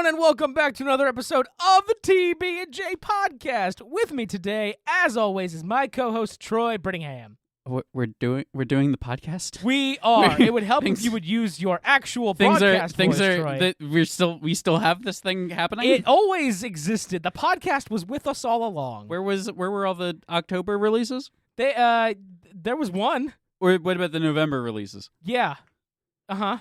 everyone, and welcome back to another episode of the TB&J podcast. With me today, as always, is my co-host Troy Brittingham. We're doing the podcast. We are. It would help if you would use your actual broadcast voice, Troy. We still have this thing happening. It always existed. The podcast was with us all along. Where were all the October releases? There was one. Or what about the November releases? Yeah. Uh-huh.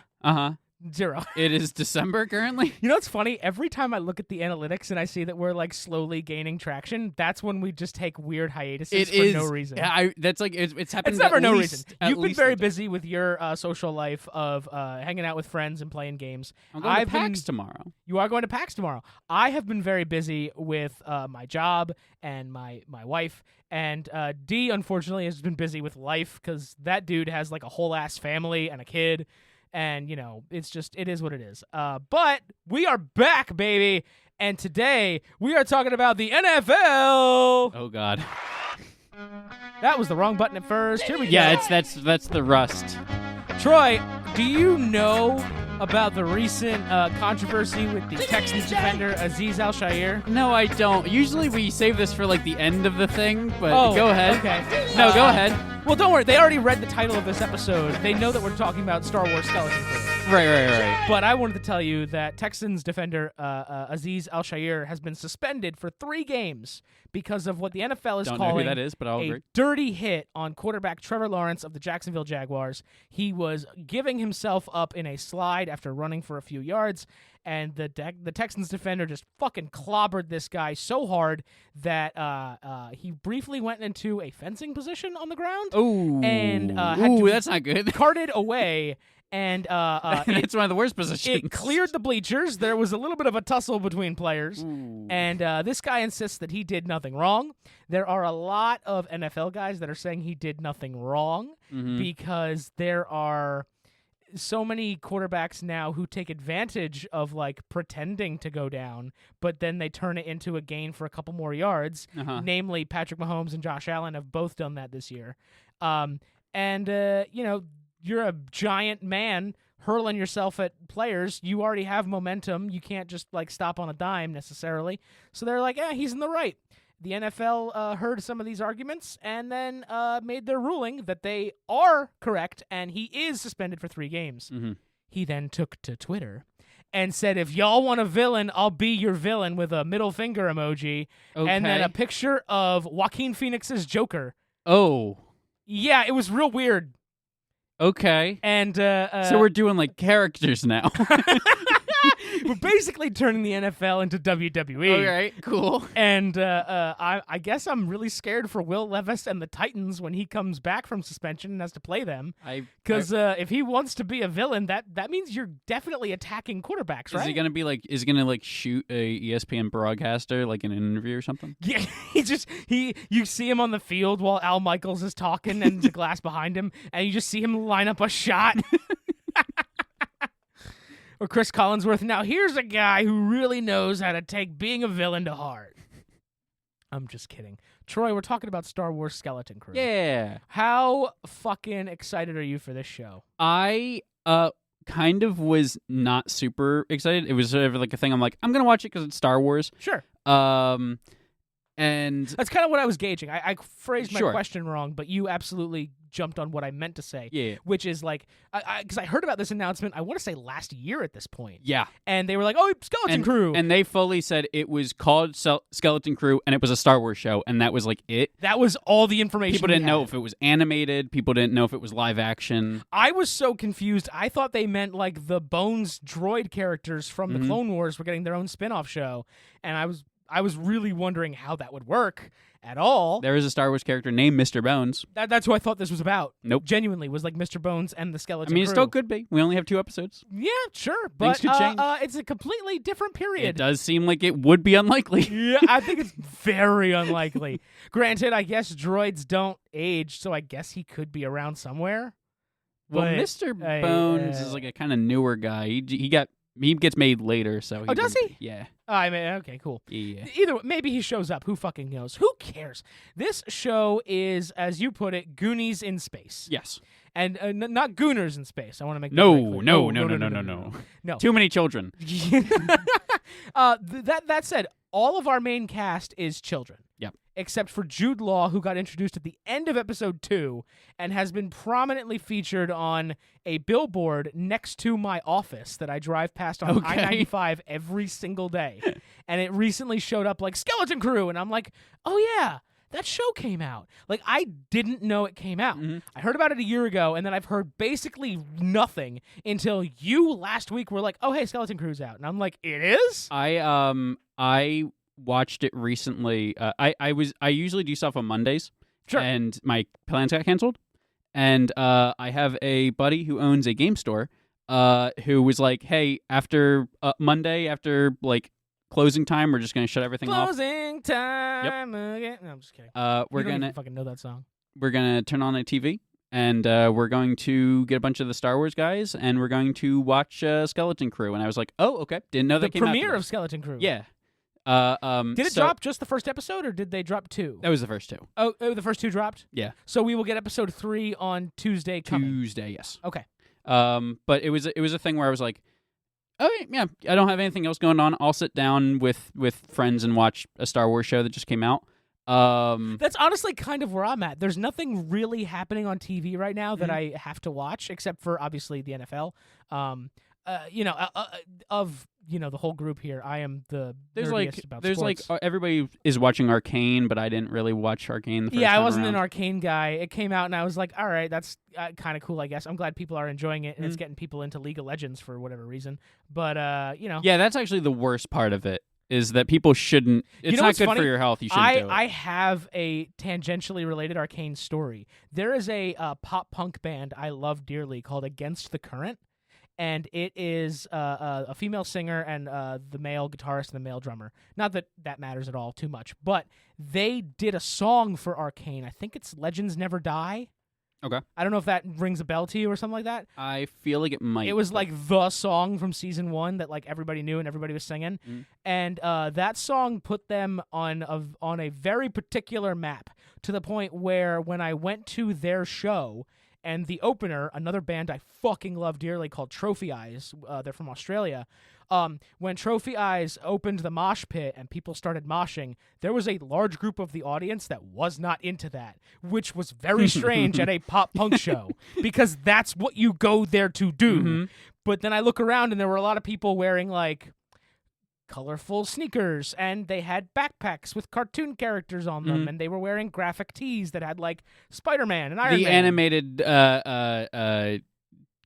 0. It is December currently. You know what's funny? Every time I look at the analytics and I see that we're like slowly gaining traction, that's when we just take weird hiatuses no reason. Yeah, that's like it's happened. It's never at no least, reason. You've been very busy with your social life of hanging out with friends and playing games. I'm going to PAX tomorrow. You are going to PAX tomorrow. I have been very busy with my job and my wife. And D, unfortunately, has been busy with life because that dude has like a whole ass family and a kid. And, you know, it is what it is. But we are back, baby. And today we are talking about the NFL. Oh, God. That was the wrong button at first. Here we go. Yeah, that's the rust. Troy, do you know about the recent controversy with the Texans defender Azeez Al-Shaair? No, I don't. Usually we save this for like the end of the thing, but go ahead. Okay. No, go ahead. Well, don't worry. They already read the title of this episode. They know that we're talking about Star Wars Skeleton Crew. Right. But I wanted to tell you that Texans defender Azeez Al-Shaair has been suspended for 3 games because of what the NFL is Don't calling know who that is, but I'll agree. Dirty hit on quarterback Trevor Lawrence of the Jacksonville Jaguars. He was giving himself up in a slide after running for a few yards, and the Texans defender just fucking clobbered this guy so hard that he briefly went into a fencing position on the ground. Oh, and had to that's not good. Carted away. And it's one of the worst positions. It cleared the bleachers. There was a little bit of a tussle between players. Ooh. And this guy insists that he did nothing wrong. There are a lot of NFL guys that are saying he did nothing wrong because there are so many quarterbacks now who take advantage of like pretending to go down, but then they turn it into a gain for a couple more yards. Namely, Patrick Mahomes and Josh Allen have both done that this year. You know, you're a giant man hurling yourself at players. You already have momentum. You can't just like stop on a dime necessarily. So they're like, he's in the right. The NFL heard some of these arguments and then made their ruling that they are correct, and he is suspended for 3 games. He then took to Twitter and said, if y'all want a villain, I'll be your villain, with a middle finger emoji. Okay. And then a picture of Joaquin Phoenix's Joker. Oh. Yeah, it was real weird. Okay. And so we're doing like characters now. We're basically turning the NFL into WWE. All right, cool. And I guess I'm really scared for Will Levis and the Titans when he comes back from suspension and has to play them. Because if he wants to be a villain, that means you're definitely attacking quarterbacks, right? Is he gonna shoot a ESPN broadcaster like in an interview or something? Yeah, you see him on the field while Al Michaels is talking and there's a glass behind him, and you just see him line up a shot. Or Chris Collinsworth. Now, here's a guy who really knows how to take being a villain to heart. I'm just kidding. Troy, we're talking about Star Wars Skeleton Crew. Yeah. How fucking excited are you for this show? I kind of was not super excited. It was sort of like a thing. I'm like, I'm going to watch it because it's Star Wars. Sure. And that's kind of what I was gauging. I phrased my Sure. question wrong, but you absolutely jumped on what I meant to say. Yeah. Which is like, because I heard about this announcement, I want to say last year at this point. Yeah. And they were like, oh, Skeleton Crew. And they fully said it was called Skeleton Crew and it was a Star Wars show, and that was like it. That was all the information. People didn't know if it was animated. People didn't know if it was live action. I was so confused. I thought they meant like the Bones droid characters from the Clone Wars were getting their own spin-off show. And I was really wondering how that would work at all. There is a Star Wars character named Mr. Bones. That's who I thought this was about. Nope. Genuinely, was like Mr. Bones and the Skeleton Crew. It still could be. We only have 2 episodes. Yeah, sure. But Things could change. It's a completely different period. It does seem like it would be unlikely. Yeah, I think it's very unlikely. Granted, I guess droids don't age, so I guess he could be around somewhere. Well, But, Mr. Bones is like a kind of newer guy. He gets made later, so. Oh, does he? Yeah. I mean, okay, cool. Yeah. Either way, maybe he shows up. Who fucking knows? Who cares? This show is, as you put it, Goonies in space. Yes. And not Gooners in space. I want to make that No, very clear. no. No. Too many children. That said, all of our main cast is children. Yep. Except for Jude Law, who got introduced at the end of episode 2 and has been prominently featured on a billboard next to my office that I drive past on I-95 every single day. And it recently showed up like Skeleton Crew, and I'm like, oh yeah, that show came out. Like, I didn't know it came out. Mm-hmm. I heard about it a year ago, and then I've heard basically nothing until you last week were like, oh, hey, Skeleton Crew's out. And I'm like, it is? I watched it recently. I usually do stuff on Mondays. Sure. And my plans got canceled. And I have a buddy who owns a game store who was like, hey, after Monday, after, like, closing time, we're just going to shut everything off. Closing time again. No, I'm just kidding. We're you don't gonna even fucking know that song. We're gonna turn on a TV, and we're going to get a bunch of the Star Wars guys, and we're going to watch Skeleton Crew. And I was like, oh, okay, didn't know that The came out premiere today. of Skeleton Crew. Yeah. Did it drop just the first episode, or did they drop 2? That was the first 2. Oh, the first 2 dropped? Yeah. So we will get episode 3 on Tuesday coming. Tuesday, yes. Okay. But it was a thing where I was like, oh yeah, I don't have anything else going on. I'll sit down with friends and watch a Star Wars show that just came out. That's honestly kind of where I'm at. There's nothing really happening on TV right now that I have to watch, except for obviously the NFL. The whole group here, I am the nerdiest about sports. Everybody is watching Arcane, but I didn't really watch Arcane the first Yeah, I time wasn't around. an Arcane guy. It came out, and I was like, all right, that's kind of cool, I guess. I'm glad people are enjoying it, and it's getting people into League of Legends for whatever reason. But, Yeah, that's actually the worst part of it, is that people shouldn't... It's not good for your health. You shouldn't do it. I have a tangentially related Arcane story. There is a pop-punk band I love dearly called Against the Current, and it is a female singer and the male guitarist and the male drummer. Not that that matters at all too much, but they did a song for Arcane. I think it's Legends Never Die. Okay. I don't know if that rings a bell to you or something like that. I feel like it might. It was like the song from season 1 that like everybody knew and everybody was singing, and that song put them on a very particular map, to the point where when I went to their show. And the opener, another band I fucking love dearly called Trophy Eyes, they're from Australia. When Trophy Eyes opened the mosh pit and people started moshing, there was a large group of the audience that was not into that, which was very strange at a pop-punk show, because that's what you go there to do. Mm-hmm. But then I look around and there were a lot of people wearing, like, colorful sneakers, and they had backpacks with cartoon characters on them, and they were wearing graphic tees that had like Spider-Man and Iron Man. The animated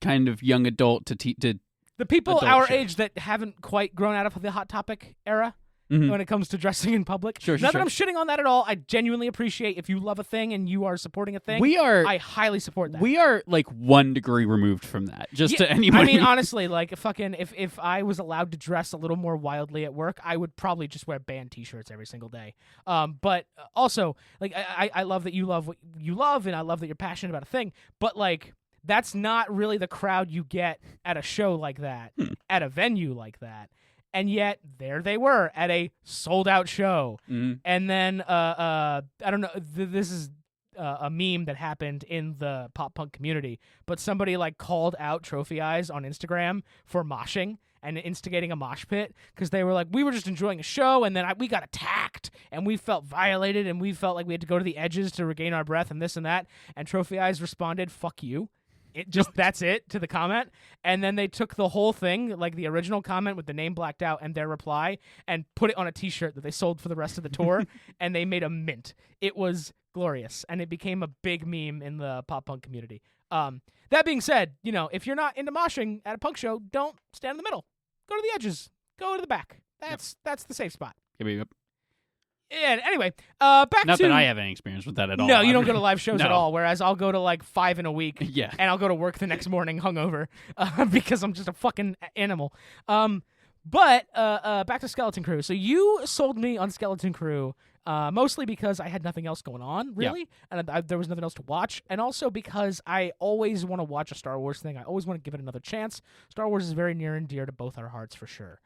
kind of young adult to the people adult our show. age that haven't quite grown out of the Hot Topic era. When it comes to dressing in public. Sure. Not that I'm shitting on that at all. I genuinely appreciate if you love a thing and you are supporting a thing. I highly support that. We are like 1 degree removed from that. To anybody. I mean, honestly, like fucking if I was allowed to dress a little more wildly at work, I would probably just wear band t-shirts every single day. But also, like I love that you love what you love, and I love that you're passionate about a thing. But like, that's not really the crowd you get at a show like that, at a venue like that. And yet, there they were at a sold-out show. And then, I don't know, this is a meme that happened in the pop-punk community, but somebody, like, called out Trophy Eyes on Instagram for moshing and instigating a mosh pit, because they were like, we were just enjoying a show, and then we got attacked, and we felt violated, and we felt like we had to go to the edges to regain our breath, and this and that. And Trophy Eyes responded, fuck you. That's it to the comment. And then they took the whole thing, like the original comment with the name blacked out and their reply, and put it on a t-shirt that they sold for the rest of the tour, and they made a mint. It was glorious, and it became a big meme in the pop punk community. That being said, if you're not into moshing at a punk show, don't stand in the middle. Go to the edges. Go to the back. That's the safe spot. Yep. And anyway, back Not to... that I have any experience with that at all. No, you don't go to live shows No. at all, whereas I'll go to like 5 in a week, Yeah. and I'll go to work the next morning hungover because I'm just a fucking animal. But back to Skeleton Crew. So you sold me on Skeleton Crew Mostly because I had nothing else going on, really, and there was nothing else to watch, and also because I always want to watch a Star Wars thing. I always want to give it another chance. Star Wars is very near and dear to both our hearts, for sure.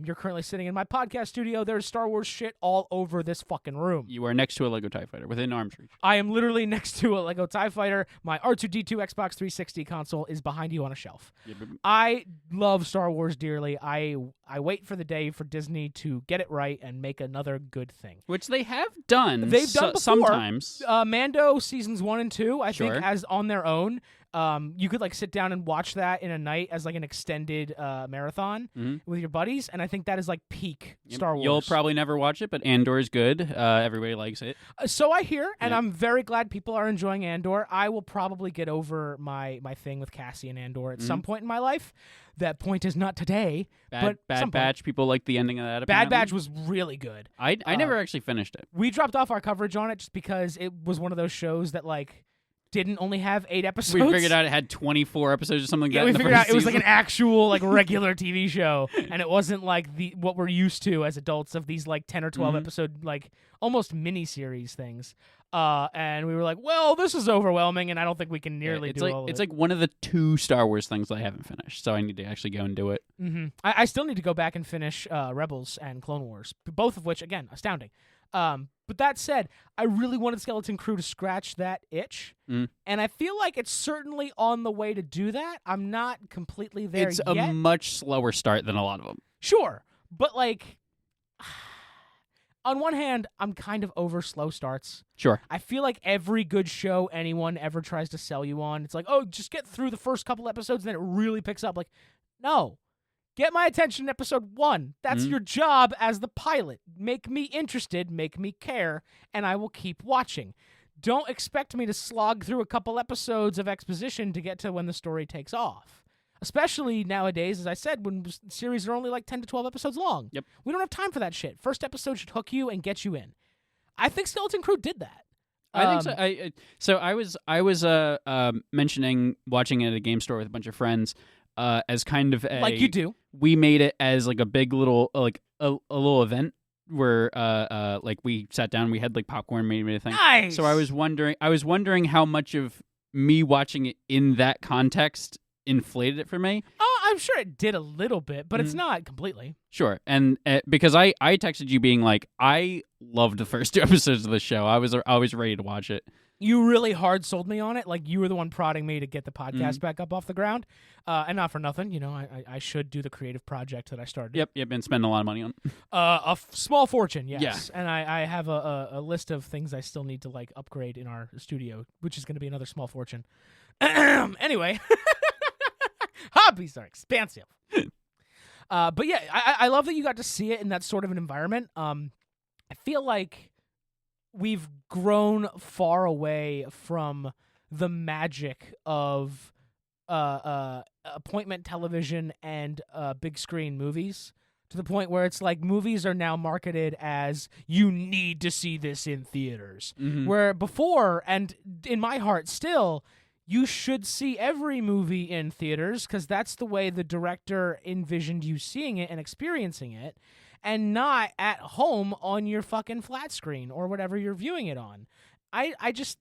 You're currently sitting in my podcast studio. There's Star Wars shit all over this fucking room. You are next to a Lego TIE Fighter, within arm's reach. I am literally next to a Lego TIE Fighter. My R2-D2 Xbox 360 console is behind you on a shelf. I love Star Wars dearly. I wait for the day for Disney to get it right and make another good thing. Which they have done. They've done before. Sometimes. Mando seasons 1 and 2, I Sure. think, as on their own. You could sit down and watch that in a night as an extended marathon with your buddies, and I think that is peak Star Wars. You'll probably never watch it, but Andor is good. Everybody likes it. So I hear, and I'm very glad people are enjoying Andor. I will probably get over my thing with Cassie and Andor at some point in my life. That point is not today. Bad Batch. People like the ending of that. Apparently. Bad Batch was really good. I never actually finished it. We dropped off our coverage on it just because it was one of those shows that didn't only have 8 episodes. We figured out it had 24 episodes or something like that. Yeah, we figured out it was season. an actual regular TV show, and it wasn't what we're used to as adults of these 10 or 12 episode almost mini-series things. And we were like, well, this is overwhelming, and I don't think we can nearly do all of it. It's one of the 2 Star Wars things I haven't finished, so I need to actually go and do it. Mm-hmm. I still need to go back and finish Rebels and Clone Wars, both of which, again, astounding. But that said, I really wanted Skeleton Crew to scratch that itch, and I feel like it's certainly on the way to do that. I'm not completely there yet. It's yet. a much slower start than a lot of them. Sure, but on one hand, I'm kind of over slow starts. Sure. I feel like every good show anyone ever tries to sell you on, it's oh, just get through the first couple episodes, and then it really picks up. No. Get my attention in episode 1. That's your job as the pilot. Make me interested, make me care, and I will keep watching. Don't expect me to slog through a couple episodes of exposition to get to when the story takes off. Especially nowadays, as I said, when series are only 10 to 12 episodes long. Yep. We don't have time for that shit. First episode should hook you and get you in. I think Skeleton Crew did that. I think so. I was mentioning watching it at a game store with a bunch of friends. As kind of a like you do, we made it as a big little a little event where we sat down, we had popcorn, made a thing. Nice. So I was wondering how much of me watching it in that context inflated it for me. Oh, I'm sure it did a little bit, but it's not completely. Sure, and because I texted you being I loved the first 2 episodes of the show. I was ready to watch it. You really hard sold me on it. You were the one prodding me to get the podcast back up off the ground. And not for nothing, I should do the creative project that I started. Yep, been spending a lot of money on. Small fortune, yes. Yeah. And I have a list of things I still need to upgrade in our studio, which is going to be another small fortune. Anyway, hobbies are expansive. But yeah, I love that you got to see it in that sort of an environment. I feel like we've grown far away from the magic of appointment television and big screen movies, to the point where it's movies are now marketed as you need to see this in theaters. Where before, and in my heart still, you should see every movie in theaters because that's the way the director envisioned you seeing it and experiencing it, and not at home on your fucking flat screen or whatever you're viewing it on. I just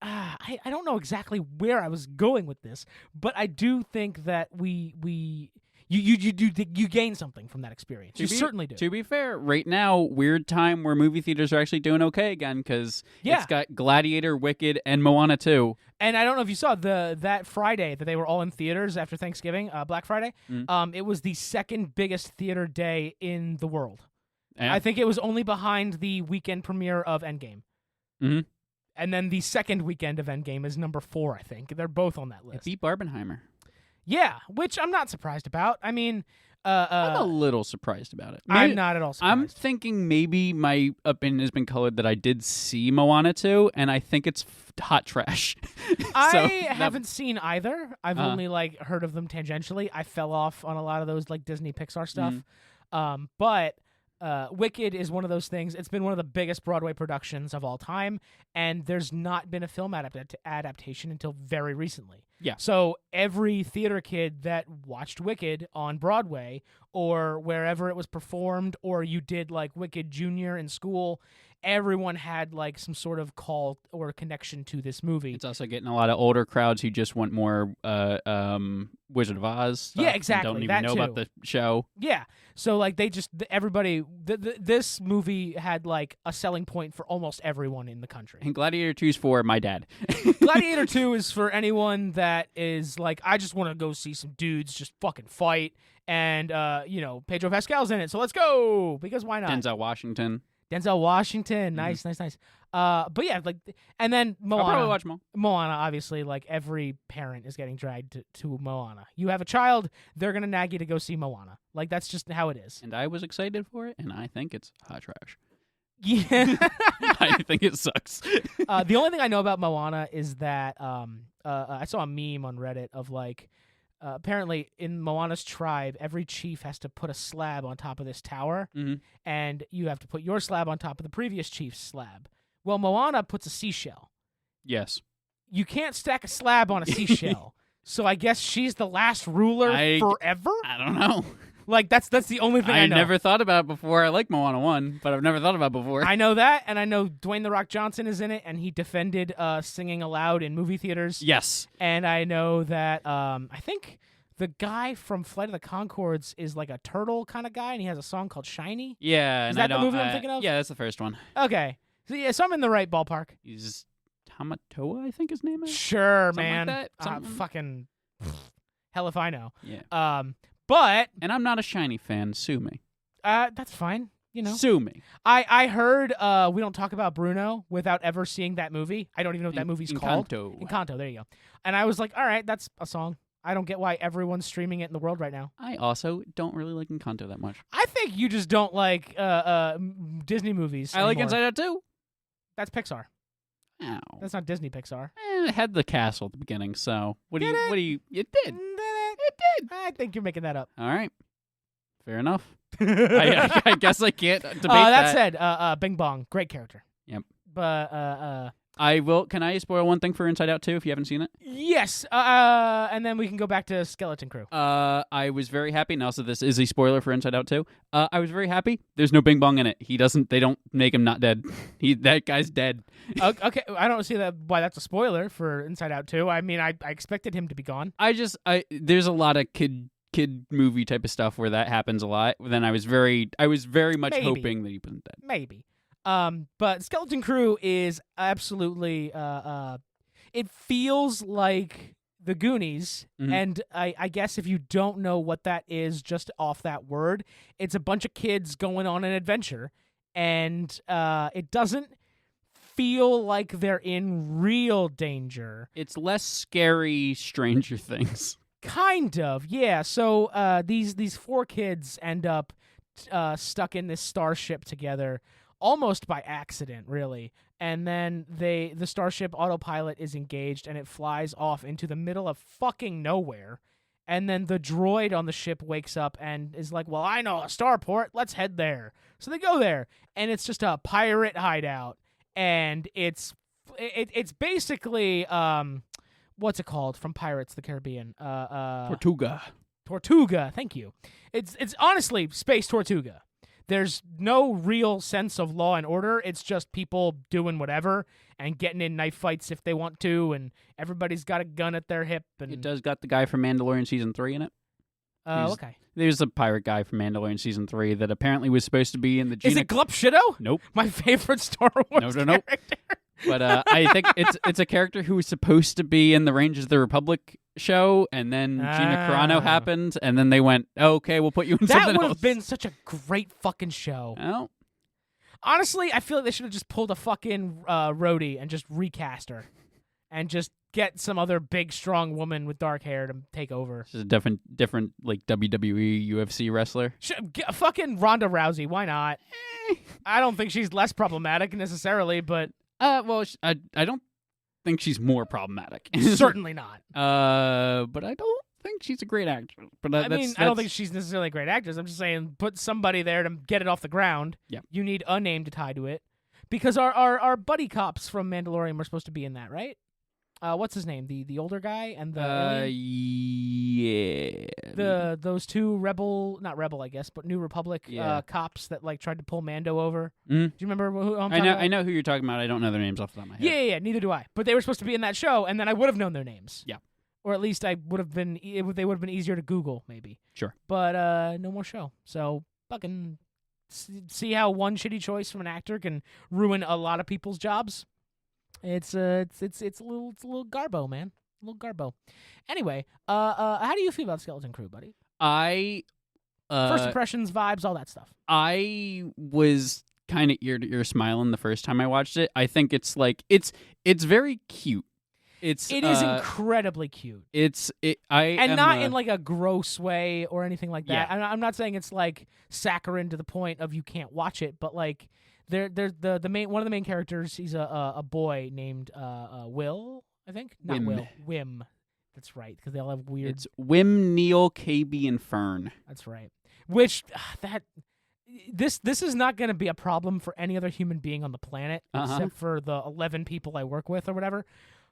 I don't know exactly where I was going with this, but I do think that you gain something from that experience. You certainly do. To be fair, right now, weird time where movie theaters are actually doing okay again because it's got Gladiator, Wicked, and Moana 2. And I don't know if you saw that Friday that they were all in theaters after Thanksgiving, Black Friday. It was the second biggest theater day in the world. Yeah. I think it was only behind the weekend premiere of Endgame. Mm-hmm. And then the second weekend of Endgame is number 4, I think. They're both on that list. It beat Barbenheimer. Yeah, which I'm not surprised about. I mean, I'm a little surprised about it. I'm not at all surprised. I'm thinking maybe my opinion has been colored that I did see Moana 2, and I think it's hot trash. I haven't seen either. I've only heard of them tangentially. I fell off on a lot of those Disney Pixar stuff. But Wicked is one of those things. It's been one of the biggest Broadway productions of all time, and there's not been a film adaptation until very recently. Yeah. So every theater kid that watched Wicked on Broadway or wherever it was performed, or you did like Wicked Junior in school, everyone had like some sort of call or connection to this movie. It's also getting a lot of older crowds who just want more Wizard of Oz stuff. Yeah, exactly. And don't even know about the show. Yeah. So like everybody, this movie had like a selling point for almost everyone in the country. And Gladiator 2's for my dad. Gladiator 2 is for anyone that is like, I just want to go see some dudes just fucking fight. And, Pedro Pascal's in it, so let's go. Because why not? Denzel Washington. Nice. But yeah, like, and then Moana. I'll probably watch them all. Moana, obviously, like every parent is getting dragged to Moana. You have a child, they're gonna nag you to go see Moana. Like that's just how it is. And I was excited for it, and I think it's hot trash. Yeah, I think it sucks. The only thing I know about Moana is that I saw a meme on Reddit of like. Apparently, in Moana's tribe, every chief has to put a slab on top of this tower, and you have to put your slab on top of the previous chief's slab. Well, Moana puts a seashell. Yes. You can't stack a slab on a seashell, so I guess she's the last ruler forever? I don't know. Like, that's the only thing I know. I never thought about it before. I like Moana 1, but I've never thought about it before. I know that, and I know Dwayne The Rock Johnson is in it, and he defended singing aloud in movie theaters. Yes. And I know that I think the guy from Flight of the Conchords is like a turtle kind of guy, and he has a song called Shiny. Yeah. Is that the movie I'm thinking of? Yeah, that's the first one. Okay. So I'm in the right ballpark. He's Tamatoa, I think his name is. Sure, Something man. like that? Fucking hell if I know. Yeah. But and I'm not a Shiny fan. Sue me. that's fine. Sue me. I heard we don't talk about Bruno without ever seeing that movie. I don't even know what that movie's called. Encanto. There you go. And I was like, all right, that's a song. I don't get why everyone's streaming it in the world right now. I also don't really like Encanto that much. I think you just don't like Disney movies. I like anymore. Inside Out too. That's Pixar. Ow. That's not Disney Pixar. It had the castle at the beginning, so what do you it did. It did. I think you're making that up. All right. Fair enough. I guess I can't debate that said, Bing Bong, great character. Yep. But I will. Can I spoil one thing for Inside Out 2 if you haven't seen it? Yes. And then we can go back to Skeleton Crew. I was very happy, and also this is a spoiler for Inside Out 2. I was very happy. There's no Bing Bong in it. They don't make him not dead. That guy's dead. Okay, I don't see why that's a spoiler for Inside Out 2. I mean, I expected him to be gone. There's a lot of kid movie type of stuff where that happens a lot. Then I was very much hoping that he wasn't dead. Maybe. But Skeleton Crew is absolutely it feels like the Goonies, and I guess if you don't know what that is just off that word, it's a bunch of kids going on an adventure, and it doesn't feel like they're in real danger. It's less scary Stranger Things. Kind of, yeah. So these four kids end up stuck in this starship together, almost by accident, really. And then the starship autopilot is engaged, and it flies off into the middle of fucking nowhere. And then the droid on the ship wakes up and is like, well, I know a starport. Let's head there. So they go there, and it's just a pirate hideout. And it's basically what's it called from Pirates of the Caribbean? Tortuga. Thank you. It's honestly Space Tortuga. There's no real sense of law and order. It's just people doing whatever and getting in knife fights if they want to, and everybody's got a gun at their hip. And it does got the guy from Mandalorian Season 3 in it. Okay. There's a pirate guy from Mandalorian Season 3 that apparently was supposed to be in the Is it Glup Shido? Nope. My favorite Star Wars character. But I think it's a character who was supposed to be in the Rangers of the Republic show, and then Gina Carano happened, and then they went, okay, we'll put you in something else. That would have been such a great fucking show. Well, honestly, I feel like they should have just pulled a fucking Rhodey and just recast her. And just get some other big, strong woman with dark hair to take over. She's a different like WWE, UFC wrestler. Fucking Ronda Rousey, why not? I don't think she's less problematic necessarily, but... well, I don't think she's more problematic. Certainly not. But I don't think she's a great actress. But I don't think she's necessarily a great actress. I'm just saying, put somebody there to get it off the ground. Yeah. You need a name to tie to it. Because our buddy cops from Mandalorian were supposed to be in that, right? What's his name? The older guy and the yeah. those two not rebel, I guess, but New Republic cops that like tried to pull Mando over. Mm. Do you remember who I'm I talking know. about? I know who you're talking about. I don't know their names off the top of my head. Yeah. Neither do I. But they were supposed to be in that show, and then I would have known their names. Yeah. Or at least I would have been. They would have been easier to Google, maybe. Sure. But no more show. So fucking see how one shitty choice from an actor can ruin a lot of people's jobs. It's a little garbo, man. A little garbo. Anyway, how do you feel about Skeleton Crew, buddy? First impressions, vibes, all that stuff. I was kind of ear to ear smiling the first time I watched it. I think it's like it's very cute. It is incredibly cute. Not in like a gross way or anything like that. Yeah. I'm not saying it's like saccharine to the point of you can't watch it, but like one of the main characters. He's a boy named Will, I think. Not Wim. Will. Wim. That's right, because they all have weird. It's Wim, Neil, KB, and Fern. That's right. Which this is not going to be a problem for any other human being on the planet except for the 11 people I work with or whatever.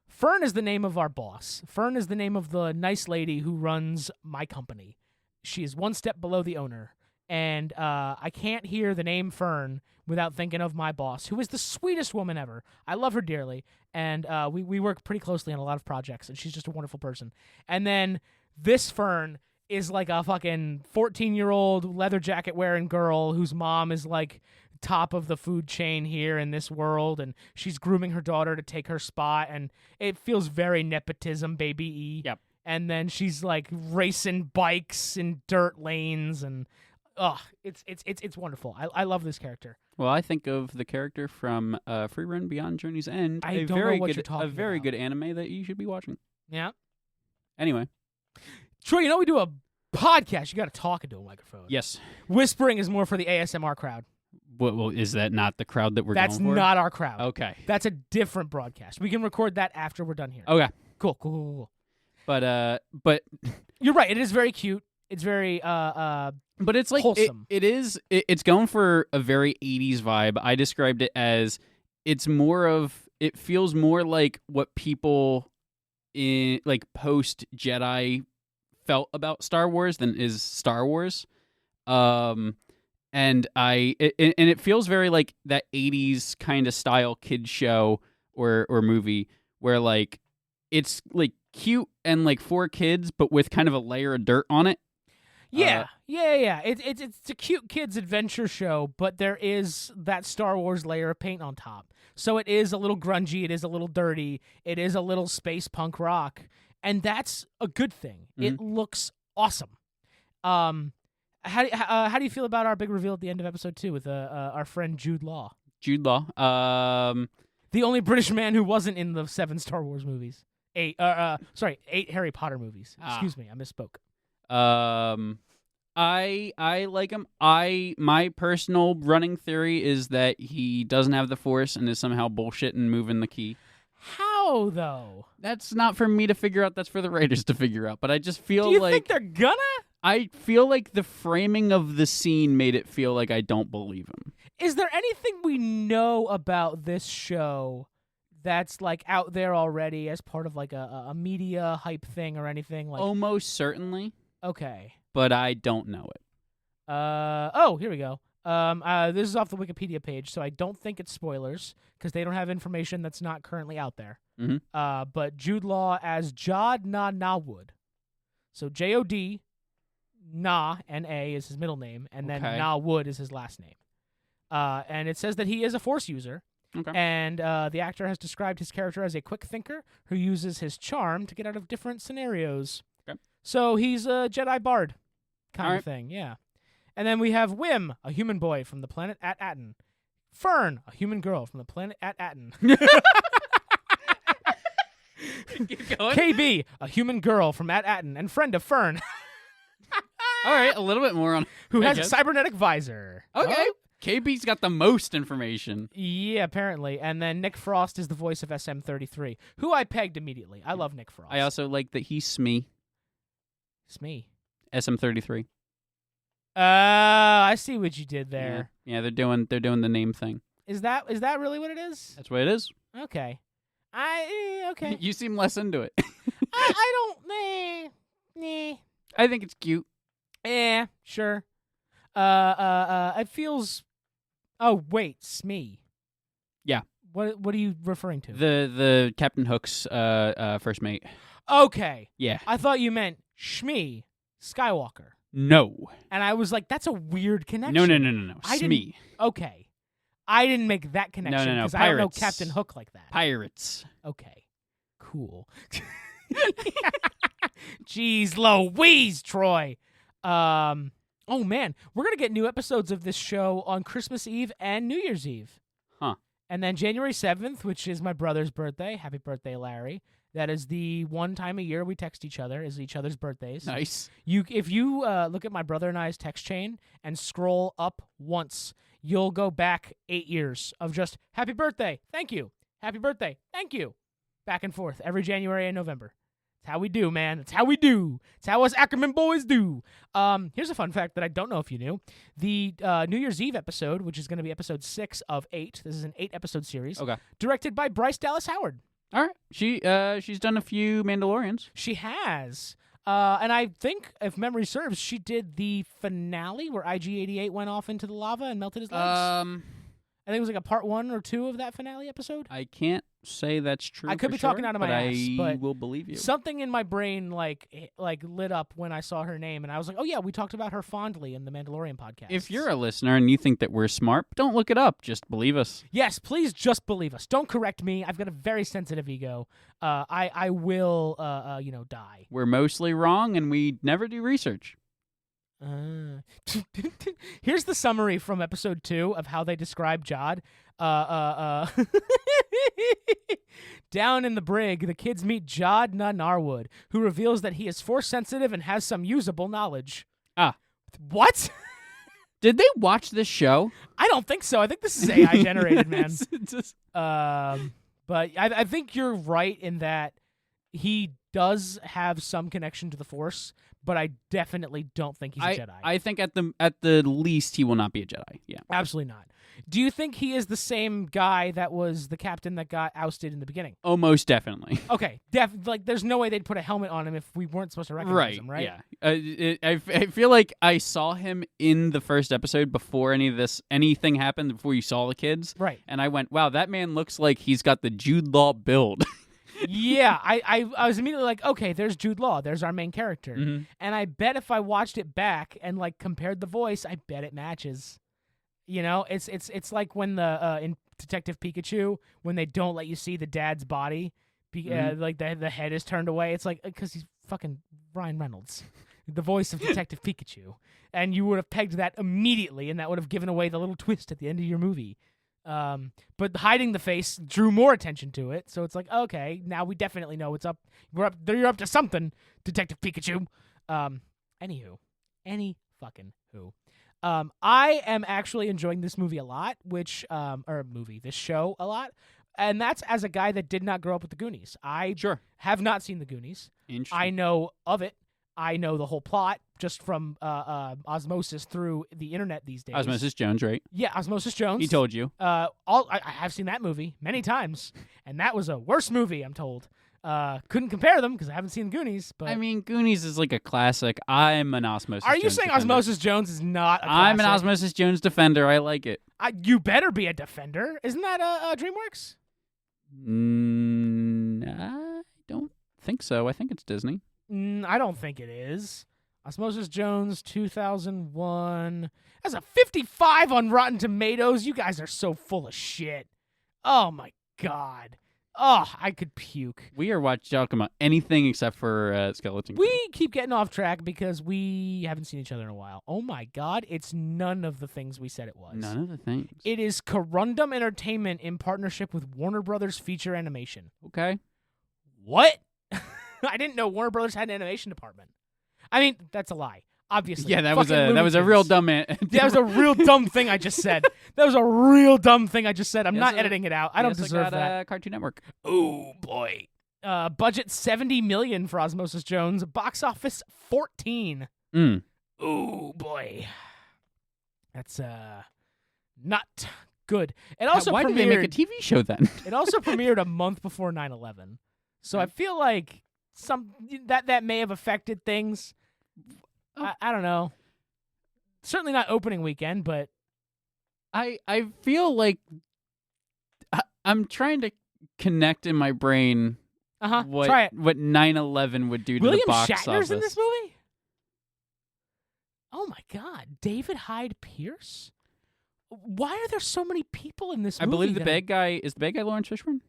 Fern is the name of our boss. Fern is the name of the nice lady who runs my company. She is one step below the owner. And I can't hear the name Fern without thinking of my boss, who is the sweetest woman ever. I love her dearly. And we work pretty closely on a lot of projects, and she's just a wonderful person. And then this Fern is like a fucking 14-year-old leather jacket wearing girl whose mom is like top of the food chain here in this world, and she's grooming her daughter to take her spot, and it feels very nepotism baby-y. Yep. And then she's like racing bikes in dirt lanes, and it's wonderful. I love this character. Well, I think of the character from Free Run Beyond Journey's End. I don't know what you're talking about. A very good anime that you should be watching. Yeah. Anyway. Troy, we do a podcast. You got to talk into a microphone. Yes. Whispering is more for the ASMR crowd. Well, is that not the crowd that we're going for? That's not our crowd. Okay. That's a different broadcast. We can record that after we're done here. Okay. Cool. But you're right. It is very cute. It's very but it's like wholesome. It's going for a very 80s vibe. I described it as it feels more like what people in like post Jedi felt about Star Wars than is Star Wars. And it feels very like that 80s kind of style kid show or movie where like it's like cute and like for kids but with kind of a layer of dirt on it. Yeah. It's a cute kids adventure show, but there is that Star Wars layer of paint on top. So it is a little grungy, it is a little dirty, it is a little space punk rock, and that's a good thing. Mm-hmm. It looks awesome. How do you feel about our big reveal at the end of episode 2 with our friend Jude Law? The only British man who wasn't in the 7 Star Wars movies. 8 Harry Potter movies. Excuse me, I misspoke. I like him. My personal running theory is that he doesn't have the Force and is somehow bullshit and moving the key. How though? That's not for me to figure out. That's for the writers to figure out. But I just feel like... Do you like think they're gonna? I feel like the framing of the scene made it feel like I don't believe him. Is there anything we know about this show that's like out there already as part of like a media hype thing or anything? Like almost certainly. Okay. But I don't know it. Here we go. This is off the Wikipedia page, so I don't think it's spoilers because they don't have information that's not currently out there. Mm-hmm. But Jude Law as Jod Na Wood. So Jod, Na, N-A is his middle name, and then Na Wood is his last name. And it says that he is a Force user. Okay. And the actor has described his character as a quick thinker who uses his charm to get out of different scenarios. Okay. So he's a Jedi bard kind right. of thing, yeah. And then we have Wim, a human boy from the planet At-Aten. Fern, a human girl from the planet At-Aten. Keep going. KB, a human girl from At-Aten and friend of Fern. All right, a little bit more on who has a cybernetic visor. Okay. Oh. KB's got the most information. Yeah, apparently. And then Nick Frost is the voice of SM33, who I pegged immediately. I love Nick Frost. I also like that he's Smee. Smee. SM33. I see what you did there. Yeah, they're doing the name thing. Is that really what it is? That's what it is. Okay. Okay. You seem less into it. I don't. I think it's cute. Sure. It feels. Oh wait, Smee. Yeah. What are you referring to? The Captain Hook's first mate. Okay. Yeah. I thought you meant Shmi Skywalker. No. And I was like, that's a weird connection. No. Smee. Okay. I didn't make that connection No. because I don't know Pirates. Captain Hook like that. Pirates. Okay. Cool. Jeez Louise, Troy. Oh man, we're gonna get new episodes of this show on Christmas Eve and New Year's Eve. Huh. And then January 7th, which is my brother's birthday. Happy birthday, Larry. That is the one time a year we text each other, is each other's birthdays. Nice. If you look at my brother and I's text chain and scroll up once, you'll go back 8 years of just happy birthday, thank you, happy birthday, thank you, back and forth every January and November. It's how we do, man. It's how we do. It's how us Ackerman boys do. Here's a fun fact that I don't know if you knew. The New Year's Eve episode, which is going to be episode 6 of 8. This is an 8-episode series. Okay. Directed by Bryce Dallas Howard. All right. She's done a few Mandalorians. She has. And I think, if memory serves, she did the finale where IG-88 went off into the lava and melted his legs. I think it was like a part 1 or 2 of that finale episode. I can't say that's true. I could be talking out of my ass, but I will believe you. Something in my brain like lit up when I saw her name, and I was like, "Oh yeah, we talked about her fondly in the Mandalorian podcast." If you're a listener and you think that we're smart, don't look it up. Just believe us. Yes, please just believe us. Don't correct me. I've got a very sensitive ego. I will die. We're mostly wrong, and we never do research. Here's the summary from episode 2 of how they describe Jod. Down in the brig, the kids meet Jod Narwood, who reveals that he is force sensitive and has some usable knowledge. What? Did they watch this show? I don't think so. I think this is AI generated, man. But I think you're right in that he does have some connection to the Force, but I definitely don't think he's a Jedi. I think at the least he will not be a Jedi. Yeah, absolutely not. Do you think he is the same guy that was the captain that got ousted in the beginning? Oh, most definitely. Okay, there's no way they'd put a helmet on him if we weren't supposed to recognize him, right? Yeah. I feel like I saw him in the first episode before anything happened, before you saw the kids. Right. And I went, wow, that man looks like he's got the Jude Law build. Yeah, I was immediately like, okay, there's Jude Law. There's our main character. Mm-hmm. And I bet if I watched it back and like compared the voice, I bet it matches. You know, it's like when in Detective Pikachu, when they don't let you see the dad's body, like the head is turned away. It's like, because he's fucking Ryan Reynolds, the voice of Detective Pikachu. And you would have pegged that immediately, and that would have given away the little twist at the end of your movie. But hiding the face drew more attention to it, so it's like, okay, now we definitely know what's up. You're up to something, Detective Pikachu. Any fucking who. I am actually enjoying this movie a lot, this show a lot, and that's as a guy that did not grow up with the Goonies. I have not seen the Goonies. I know of it. I know the whole plot just from osmosis through the internet these days. Osmosis Jones, right? Yeah, Osmosis Jones. He told you. I have seen that movie many times, and that was a worse movie, I'm told. Couldn't compare them because I haven't seen Goonies. But I mean, Goonies is like a classic. I'm an Osmosis Are you Jones saying defender. Osmosis Jones is not a classic? I'm an Osmosis Jones defender. I like it. You better be a defender. Isn't that DreamWorks? I don't think so. I think it's Disney. I don't think it is. Osmosis Jones, 2001. That's a 55 on Rotten Tomatoes. You guys are so full of shit. Oh, my God. Oh, I could puke. We are talking about anything except for Skeleton Crew. We keep getting off track because we haven't seen each other in a while. Oh, my God. It's none of the things we said it was. None of the things. It is Corundum Entertainment in partnership with Warner Brothers Feature Animation. Okay. What? I didn't know Warner Brothers had an animation department. I mean, that's a lie. Obviously. Yeah, that was a real dumb man. That was a real dumb thing I just said. That was a real dumb thing I just said. I'm not editing it out. I don't deserve that. Cartoon Network. Oh boy. Budget $70 million for Osmosis Jones. Box office $14. Oh boy. That's not Good. It also Why premiered, did they make a TV show then? It also premiered a month before 9/11. So I feel like that may have affected things. I don't know. Certainly not opening weekend, but I feel like I'm trying to connect in my brain Try it. what 9/11 would do to William the box Shatner's office. in this movie? Oh my God. David Hyde Pierce? Why are there so many people in this movie? I believe the bad guy is the bad guy Lawrence Fishburne?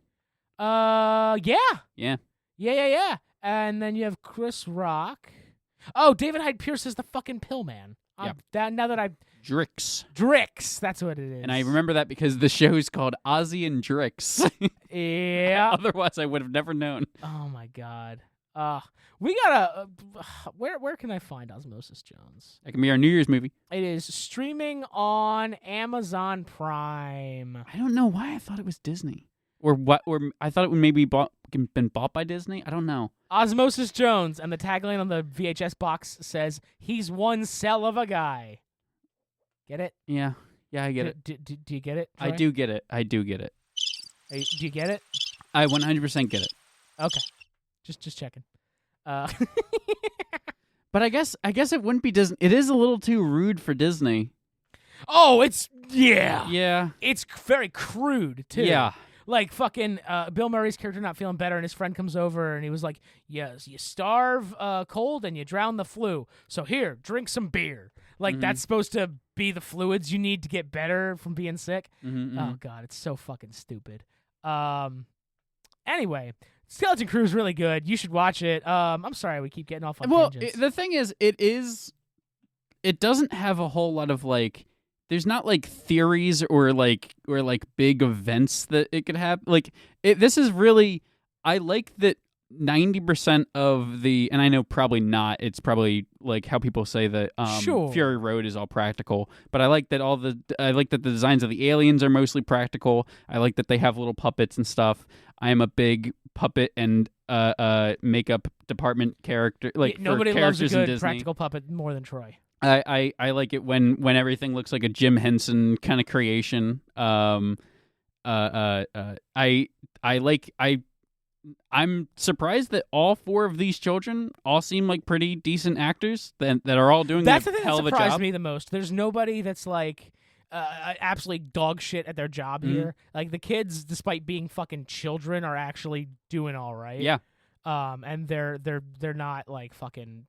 Yeah. Yeah. Yeah. And then you have Chris Rock. Oh, David Hyde Pierce is the fucking pill man. Yep. Now that Drix. That's what it is. And I remember that because the show's called Ozzy and Drix. Yeah. Otherwise, I would have never known. Oh my God. We gotta. Where can I find Osmosis Jones? That can be our New Year's movie. It is streaming on Amazon Prime. I don't know why I thought it was Disney. Or what? Or I thought it would maybe been bought by Disney. I don't know. Osmosis Jones, and the tagline on the VHS box says, "He's one cell of a guy." Get it? Yeah, I get it. Do you get it, Troy? I do get it. Do you get it? I 100% get it. Okay, just checking. But I guess it wouldn't be Disney. It is a little too rude for Disney. Oh, it's yeah. Yeah. It's very crude too. Yeah. Like fucking Bill Murray's character not feeling better, and his friend comes over, and he was like, "Yes, you starve cold and you drown the flu. So here, drink some beer." Like that's supposed to be the fluids you need to get better from being sick. Oh God, it's so fucking stupid. Anyway, Skeleton Crew is really good. You should watch it. I'm sorry we keep getting off on tangents. The thing is, it doesn't have a whole lot of like. There's not like theories or big events that it could have. Like this is really. I like that 90% of the, and I know probably not. It's probably like how people say that Sure. Fury Road is all practical. But I like that the designs of the aliens are mostly practical. I like that they have little puppets and stuff. I am a big puppet and makeup department character. Like nobody for loves a characters in good Disney. practical puppet more than Troy. I like it when everything looks like a Jim Henson kind of creation. I'm surprised that all four of these children all seem like pretty decent actors that are all doing That's a the thing hell that of a surprised job. me the most. There's nobody that's like absolutely dog shit at their job here. Like the kids, despite being fucking children, are actually doing all right. Yeah. And they're not like fucking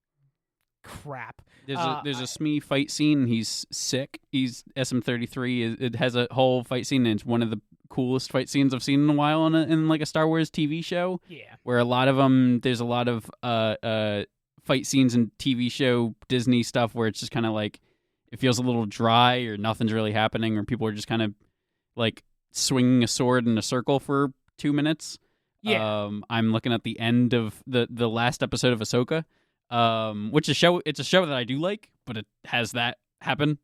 crap. There's a Smee fight scene. He's sick. He's SM-33. It has a whole fight scene, and it's one of the coolest fight scenes I've seen in a while in like a Star Wars TV show. Yeah. Where a lot of them, there's a lot of fight scenes in TV show Disney stuff where it's just kind of like it feels a little dry or nothing's really happening or people are just kind of like swinging a sword in a circle for 2 minutes. Yeah. I'm looking at the end of the last episode of Ahsoka. Which is it's a show that I do like, but it has that happen.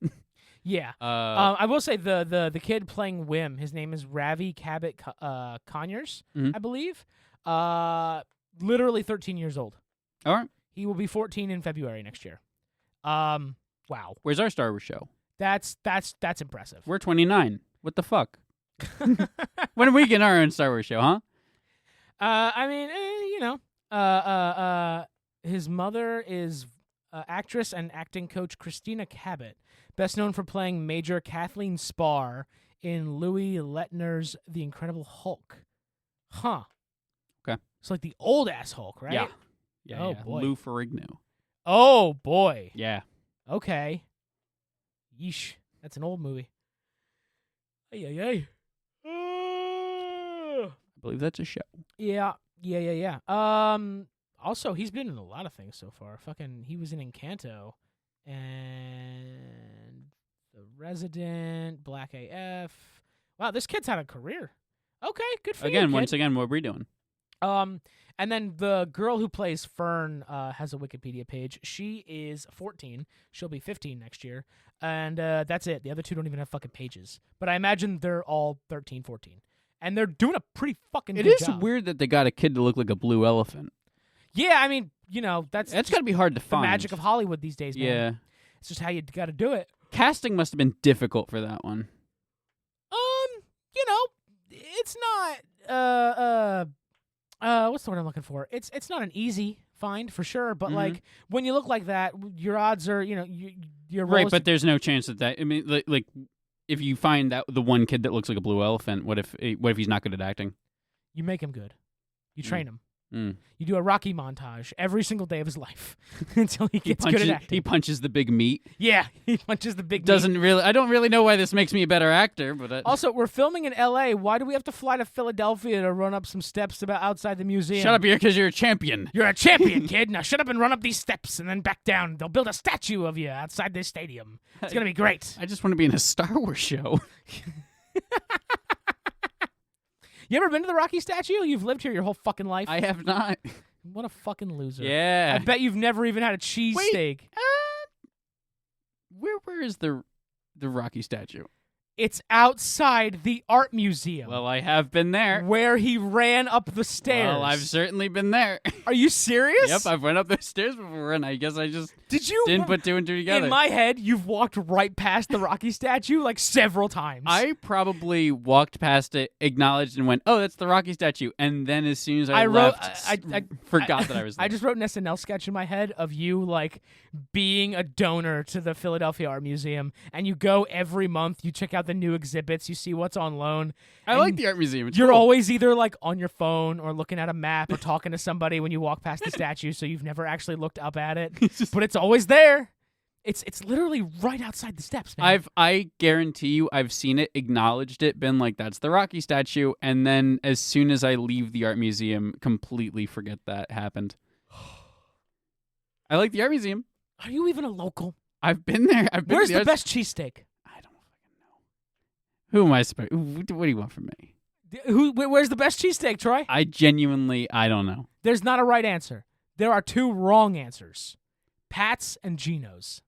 Yeah. I will say the kid playing Wim, his name is Ravi Cabot Conyers, I believe. Literally 13 years old. All right. He will be 14 in February next year. Wow. Where's our Star Wars show? That's impressive. We're 29. What the fuck? When are we getting our own Star Wars show, huh? I mean, his mother is actress and acting coach Christina Cabot, best known for playing Major Kathleen Spar in Louis Lettner's The Incredible Hulk. Huh. Okay. It's like the old-ass Hulk, right? Yeah. Oh, yeah. boy. Lou Ferrigno. Oh, boy. Yeah. Okay. Yeesh. That's an old movie. Ay. I believe that's a show. Yeah. Also, he's been in a lot of things so far. Fucking, he was in Encanto and The Resident, Black AF. Wow, this kid's had a career. Okay, good for you, kid. Once again, what are we doing? And then the girl who plays Fern has a Wikipedia page. She is 14. She'll be 15 next year. And that's it. The other two don't even have fucking pages. But I imagine they're all 13, 14. And they're doing a pretty fucking good job. It is weird that they got a kid to look like a blue elephant. Yeah, I mean, that's got to be hard to find. The magic of Hollywood these days, man. Yeah. It's just how you got to do it. Casting must have been difficult for that one. it's not what's the word I'm looking for? It's not an easy find for sure, but like when you look like that, your odds are, your Right, but there's no chance that I mean, like if you find that the one kid that looks like a blue elephant, what if he's not good at acting? you make him good. You train him. Mm. You do a Rocky montage every single day of his life until he gets good at acting. He punches the big meat. Yeah, he punches the big Doesn't meat. really. I don't really know why this makes me a better actor, but Also, we're filming in L.A. Why do we have to fly to Philadelphia to run up some steps about outside the museum? shut up here because you're a champion. You're a champion, kid. Now shut up and run up these steps and then back down. They'll build a statue of you outside this stadium. It's gonna be great. I just want to be in a Star Wars show. You ever been to the Rocky statue? You've lived here your whole fucking life. I have not. What a fucking loser. Yeah. I bet you've never even had a cheesesteak. Where is the Rocky statue? It's outside the art museum. Well, I have been there. Where he ran up the stairs. Well, I've certainly been there. Are you serious? Yep, I've went up those stairs before, and I guess I just didn't put two and two together. In my head, you've walked right past the Rocky statue like several times. I probably walked past it, acknowledged, and went, "Oh, that's the Rocky statue." And then, as soon as I left, I forgot that I was there. I just wrote an SNL sketch in my head of you like being a donor to the Philadelphia Art Museum, and you go every month. You check out the new exhibits. You see what's on loan. I like the art museum. It's You're cool. always either like on your phone or looking at a map or talking to somebody when you walk past the statue, so you've never actually looked up at it. But it's always there. It's literally right outside the steps, man. I guarantee you I've seen it, acknowledged it, been like, that's the Rocky statue, and then as soon as I leave the art museum, completely forget that happened. I like the art museum. Are you even a local? I've been there. Where's the best cheesesteak? I don't fucking know. Who am I supposed? What do you want from me? Where's the best cheesesteak, Troy? I don't know. There's not a right answer. There are two wrong answers. Pat's and Geno's.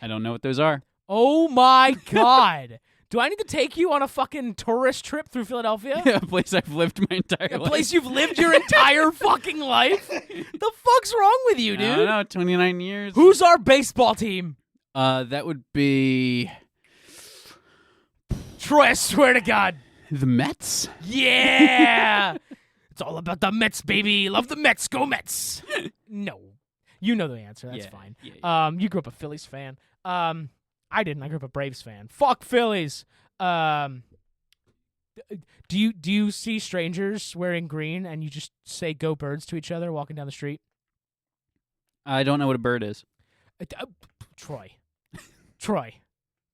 I don't know what those are. Oh my God. Do I need to take you on a fucking tourist trip through Philadelphia? A place I've lived my entire life. A place you've lived your entire fucking life? The fuck's wrong with you, dude? I don't know, 29 years. Who's our baseball team? That would be... Troy, I swear to God. The Mets? Yeah! It's all about the Mets, baby. Love the Mets. Go Mets. No. You know the answer. That's fine. Yeah. You grew up a Phillies fan. I didn't. I grew up a Braves fan. Fuck Phillies. Do you see strangers wearing green and you just say "Go Birds" to each other walking down the street? I don't know what a bird is. Troy,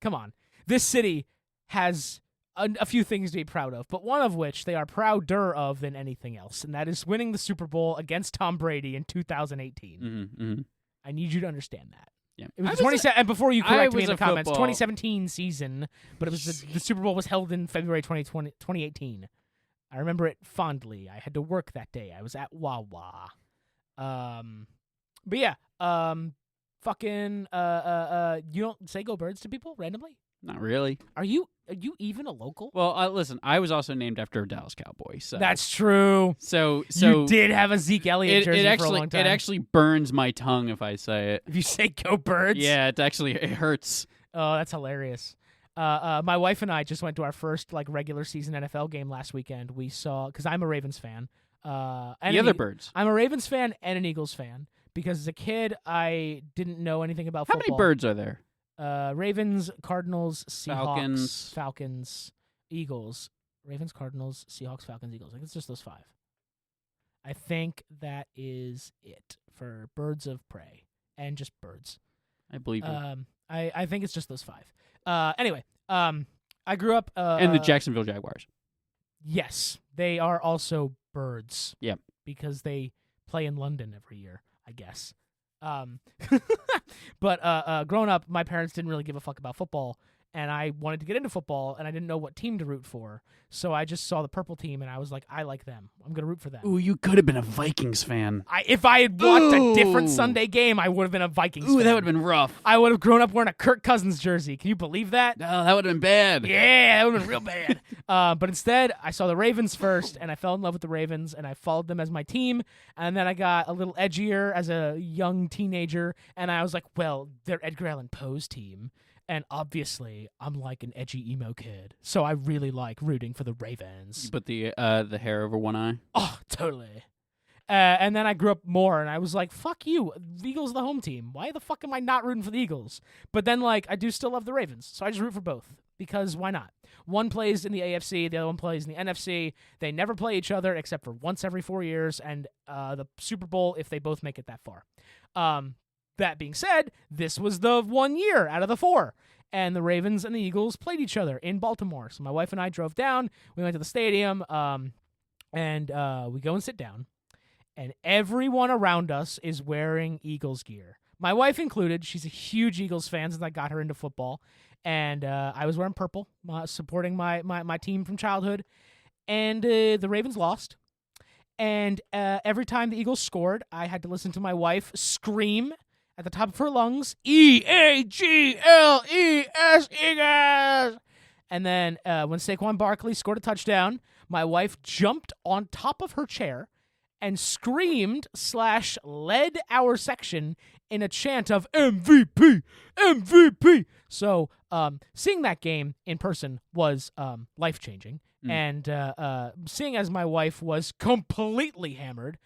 come on. This city has a few things to be proud of, but one of which they are prouder of than anything else, and that is winning the Super Bowl against Tom Brady in 2018. Mm-hmm. I need you to understand that. Yeah. It was and before you correct me in the comments, football. 2017 season, but it was the Super Bowl was held in February 2018. I remember it fondly. I had to work that day. I was at Wawa. But yeah, fucking you don't say "Go Birds" to people randomly? Not really. Are you even a local? Well, listen, I was also named after a Dallas Cowboy. So that's true. So you did have a Zeke Elliott jersey for a long time. It actually burns my tongue if I say it. If you say "Go Birds," yeah, it hurts. Oh, that's hilarious. My wife and I just went to our first regular season NFL game last weekend. We saw because I'm a Ravens fan. The other birds. I'm a Ravens fan and an Eagles fan because as a kid I didn't know anything about football. How many birds are there? Ravens, Cardinals, Seahawks, Falcons. Falcons, Eagles. Ravens, Cardinals, Seahawks, Falcons, Eagles. I think it's just those 5. I think that is it for birds of prey and just birds. I believe you. I think it's just those 5. Anyway, I grew up and the Jacksonville Jaguars. Yes, they are also birds. Yep. Because they play in London every year, I guess. But growing up, my parents didn't really give a fuck about football, and I wanted to get into football, and I didn't know what team to root for. So I just saw the purple team, and I was like, I like them. I'm going to root for them. Ooh, you could have been a Vikings fan. If I had watched a different Sunday game, I would have been a Vikings fan. Ooh, that would have been rough. I would have grown up wearing a Kirk Cousins jersey. Can you believe that? No, that would have been bad. Yeah, that would have been real bad. But instead, I saw the Ravens first, and I fell in love with the Ravens, and I followed them as my team. And then I got a little edgier as a young teenager, and I was like, well, they're Edgar Allan Poe's team. And obviously, secretly, I'm like an edgy emo kid, so I really like rooting for the Ravens. You put the hair over one eye. Oh, totally. And then I grew up more, and I was like, fuck you. The Eagles are the home team. Why the fuck am I not rooting for the Eagles? But then, like, I do still love the Ravens, so I just root for both. Because why not? One plays in the AFC, the other one plays in the NFC. They never play each other except for once every 4 years, and the Super Bowl if they both make it that far. That being said, this was the 1 year out of the 4. And the Ravens and the Eagles played each other in Baltimore. So my wife and I drove down. We went to the stadium, and we go and sit down. And everyone around us is wearing Eagles gear. My wife included. She's a huge Eagles fan since I got her into football. And I was wearing purple, supporting my team from childhood. And the Ravens lost. And every time the Eagles scored, I had to listen to my wife scream at the top of her lungs, Eagles! Eagles! And then when Saquon Barkley scored a touchdown, my wife jumped on top of her chair and screamed / led our section in a chant of MVP, MVP. So seeing that game in person was life-changing. And seeing as my wife was completely hammered,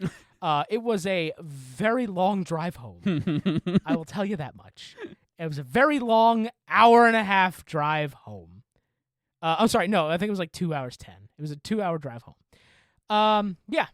it was a very long drive home. I will tell you that much. It was a very long 1.5-hour drive home. I'm sorry, no, I think it was like 2 hours 10. It was a 2-hour drive home. Yeah.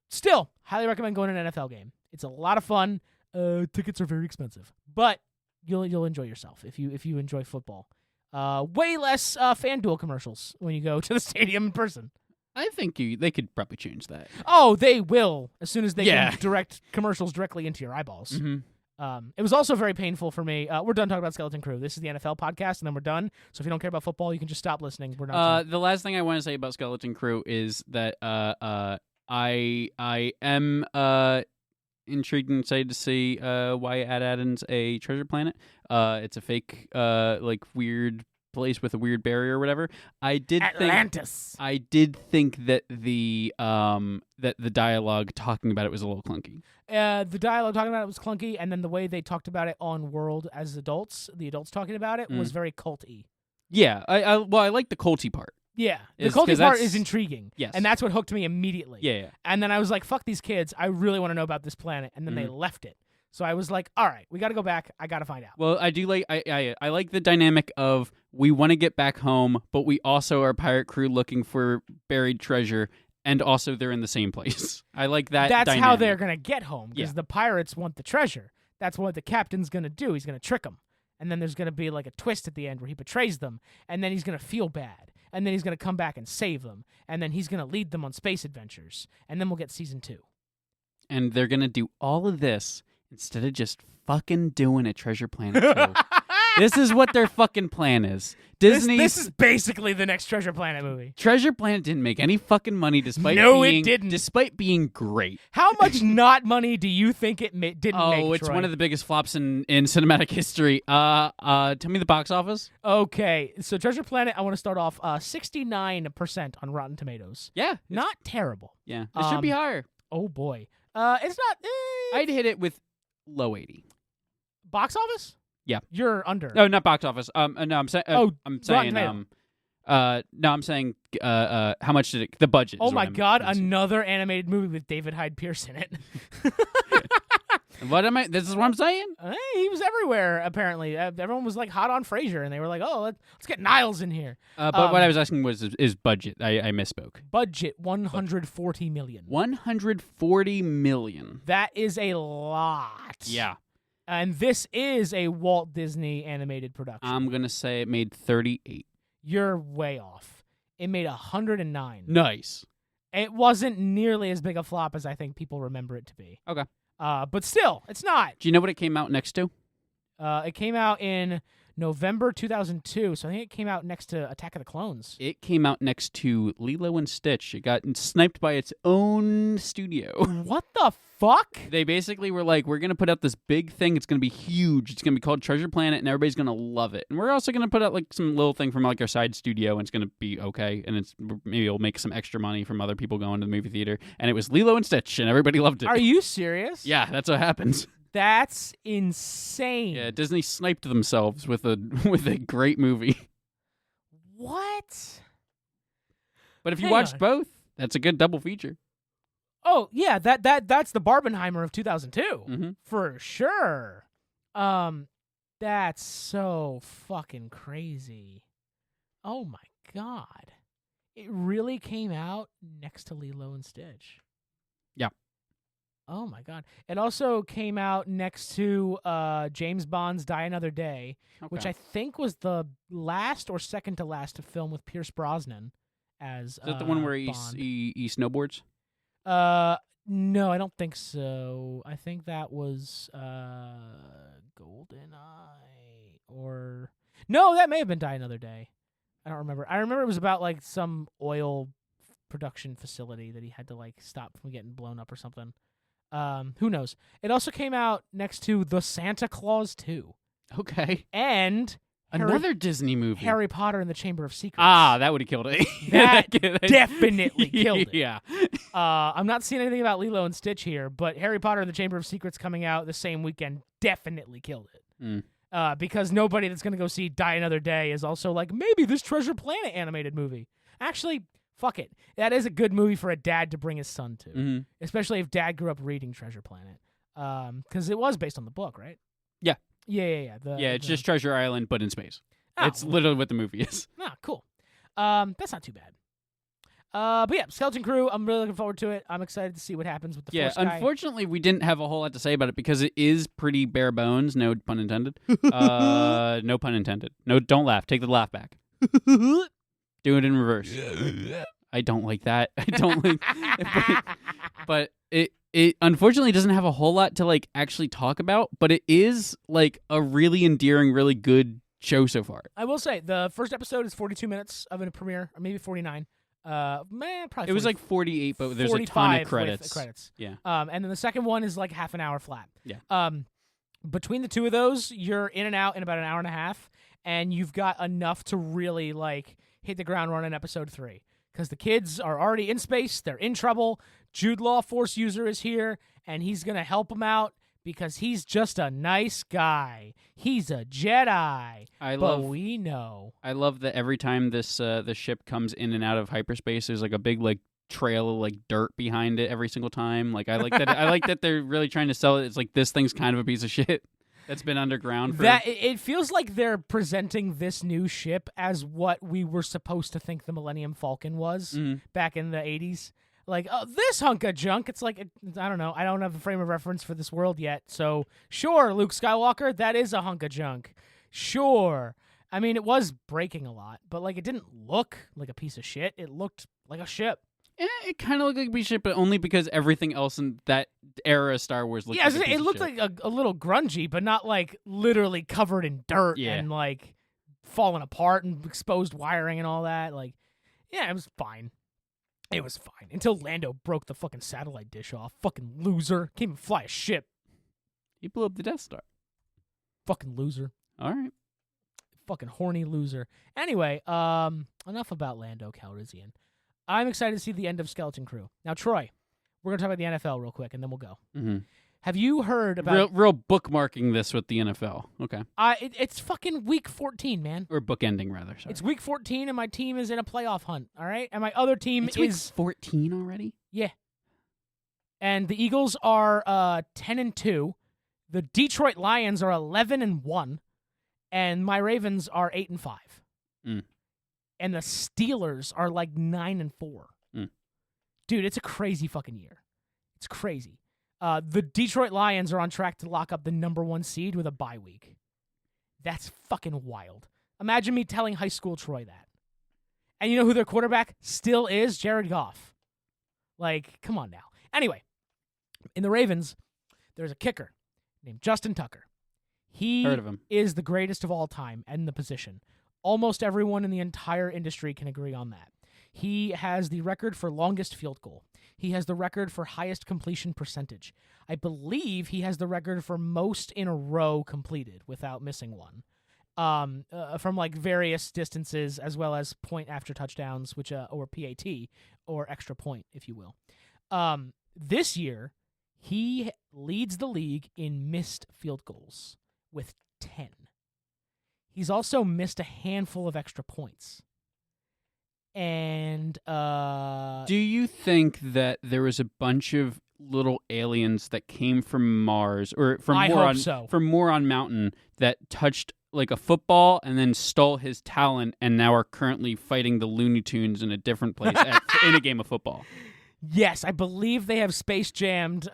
Still, highly recommend going to an NFL game. It's a lot of fun. Tickets are very expensive, but you'll enjoy yourself if you enjoy football. Way less FanDuel commercials when you go to the stadium in person. I think they could probably change that. Oh, they will as soon as they can direct commercials directly into your eyeballs. Mm-hmm. It was also very painful for me. We're done talking about Skeleton Crew. This is the NFL podcast, and then we're done. So if you don't care about football, you can just stop listening. We're not. The last thing I want to say about Skeleton Crew is that I am intrigued and excited to see why Adam's a treasure planet. It's a fake like weird place with a weird barrier or whatever. I did think that the dialogue talking about it was a little clunky. The dialogue talking about it was clunky, and then the way they talked about it on World as adults, the adults talking about it, was very cult-y. Yeah, I like the culty part. Yeah, the culty part is intriguing. Yes. And that's what hooked me immediately. Yeah. And then I was like, fuck these kids. I really want to know about this planet. And then they left it. So I was like, all right, we got to go back. I got to find out. Well, I do like I like the dynamic of we want to get back home, but we also are a pirate crew looking for buried treasure, and also they're in the same place. I like that. That's dynamic. how they're going to get home, because the pirates want the treasure. That's what the captain's going to do. He's going to trick them. And then there's going to be like a twist at the end where he betrays them, and then he's going to feel bad. And then he's going to come back and save them. And then he's going to lead them on space adventures. And then we'll get season 2. And they're going to do all of this instead of just fucking doing a Treasure Planet 2. This is what their fucking plan is. Disney. This is basically the next Treasure Planet movie. Treasure Planet didn't make any fucking money despite it didn't. Despite being great. How much not money do you think it didn't make? Oh, it's Troy? one of the biggest flops in cinematic history. Tell me the box office. Okay, so Treasure Planet, I want to start off 69% on Rotten Tomatoes. Yeah, not terrible. Yeah, it should be higher. Oh boy, it's not. I'd hit it with low 80. Box office? Yeah, you're under. No, not box office. No, I'm saying. I'm saying. Rotten No, I'm saying. How much did it? The budget. Oh my God! Another animated movie with David Hyde Pierce in it. What am I? This is what I'm saying. Hey, he was everywhere. Apparently, everyone was like hot on Frasier, and they were like, "Oh, let's get Niles in here." But what I was asking was is budget. I misspoke. Budget $140 million. 140 million. That is a lot. Yeah. And this is a Walt Disney animated production. I'm gonna say it made 38. You're way off. It made 109. Nice. It wasn't nearly as big a flop as I think people remember it to be. Okay. But still, it's not. Do you know what it came out next to? It came out in November 2002, so I think it came out next to Attack of the Clones. It came out next to Lilo and Stitch. It got sniped by its own studio. What the fuck? They basically were like, we're going to put out this big thing. It's going to be huge. It's going to be called Treasure Planet, and everybody's going to love it. And we're also going to put out like some little thing from like our side studio, and it's going to be okay. And maybe it'll make some extra money from other people going to the movie theater. And it was Lilo and Stitch, and everybody loved it. Are you serious? Yeah, that's what happens. That's insane. Yeah, Disney sniped themselves with a with a great movie. What? But if you Hang watched on. both, that's a good double feature. Oh, yeah, that's the Barbenheimer of 2002. Mm-hmm. For sure. That's so fucking crazy. Oh my god. It really came out next to Lilo and Stitch. Yeah. Oh my god. It also came out next to James Bond's Die Another Day, which I think was the last or second to last film with Pierce Brosnan as Is that the one where Bond. he snowboards? No, I don't think so. I think that was GoldenEye or no, that may have been Die Another Day. I don't remember. I remember it was about like some oil production facility that he had to like stop from getting blown up or something. Who knows? It also came out next to The Santa Claus 2 Okay. and Another Disney movie. Harry Potter and the Chamber of Secrets. Ah, that would have killed it. That definitely killed it. Yeah. I'm not seeing anything about Lilo and Stitch here, but Harry Potter and the Chamber of Secrets coming out the same weekend definitely killed it. Because nobody that's going to go see Die Another Day is also like, maybe this Treasure Planet animated movie. Actually, fuck it. That is a good movie for a dad to bring his son to, Mm-hmm. especially if dad grew up reading Treasure Planet. Because it was based on the book, right? Yeah. Yeah. It's just Treasure Island, but in space. Oh, It's literally what the movie is. Ah, cool. That's not too bad. But yeah, Skeleton Crew, I'm really looking forward to it. I'm excited to see what happens with the Yeah, Force guy. unfortunately, we didn't have a whole lot to say about it because it is pretty bare bones. No pun intended. No pun intended. No, don't laugh. Take the laugh back. Do it in reverse. I don't like that. I don't like. But it unfortunately doesn't have a whole lot to like actually talk about. But it is like a really endearing, really good show so far. I will say the first episode is 42 minutes of a premiere, or maybe 49. Probably It was 40, like 48, but there's a ton 45 of credits. with credits. Yeah. And then the second one is like half an hour flat. Yeah. Between the two of those, you're in and out in about an hour and a half, and you've got enough to really like hit the ground running episode 3. Because the kids are already in space, they're in trouble. Jude Law, Force user, is here, and he's gonna help them out because he's just a nice guy. He's a Jedi. But we know. I love that every time this the ship comes in and out of hyperspace, there's like a big like trail of like dirt behind it every single time. Like I like that. I like that they're really trying to sell it. It's like this thing's kind of a piece of shit that's been underground. It feels like they're presenting this new ship as what we were supposed to think the Millennium Falcon was back in the 80s. Like, oh, this hunk of junk. It's like, I don't know. I don't have a frame of reference for this world yet. So, sure, Luke Skywalker, that is a hunk of junk. Sure. I mean, it was breaking a lot, but, like, it didn't look like a piece of shit. It looked like a ship. Yeah, it kind of looked like a piece of shit, but only because everything else in that era of Star Wars looked like a piece it of looked shit. like a little grungy, but not, like, literally covered in dirt and, like, falling apart and exposed wiring and all that. Like, yeah, it was fine. It was fine. Until Lando broke the fucking satellite dish off. Fucking loser. Can't even fly a ship. He blew up the Death Star. Fucking loser. All right. Fucking horny loser. Anyway, enough about Lando Calrissian. I'm excited to see the end of Skeleton Crew. Now, Troy, we're going to talk about the NFL real quick, and then we'll go. Mm-hmm. Have you heard about... Real bookmarking this with the NFL. Okay. It's fucking week 14, man. Or bookending, rather. Sorry. It's week 14, and my team is in a playoff hunt, all right? And my other team it's week 14 already? Yeah. And the Eagles are 10-2. The Detroit Lions are 11-1. And my Ravens are 8-5. And the Steelers are like 9-4. Dude, it's a crazy fucking year. It's crazy. The Detroit Lions are on track to lock up the number 1 seed with a bye week. That's fucking wild. Imagine me telling high school Troy that. And you know who their quarterback still is? Jared Goff. Like, come on now. Anyway, in the Ravens, there's a kicker named Justin Tucker. He Heard of him. is the greatest of all time in the position. Almost everyone in the entire industry can agree on that. He has the record for longest field goal. He has the record for highest completion percentage. I believe he has the record for most in a row completed without missing one. From like various distances as well as point after touchdowns, which or PAT or extra point, if you will. This year, He leads the league in missed field goals with 10. He's also missed a handful of extra points. And do you think that there was a bunch of little aliens that came from Mars or from Moron Mountain that touched like a football and then stole his talent and now are currently fighting the Looney Tunes in a different place in a game of football? Yes, I believe they have space jammed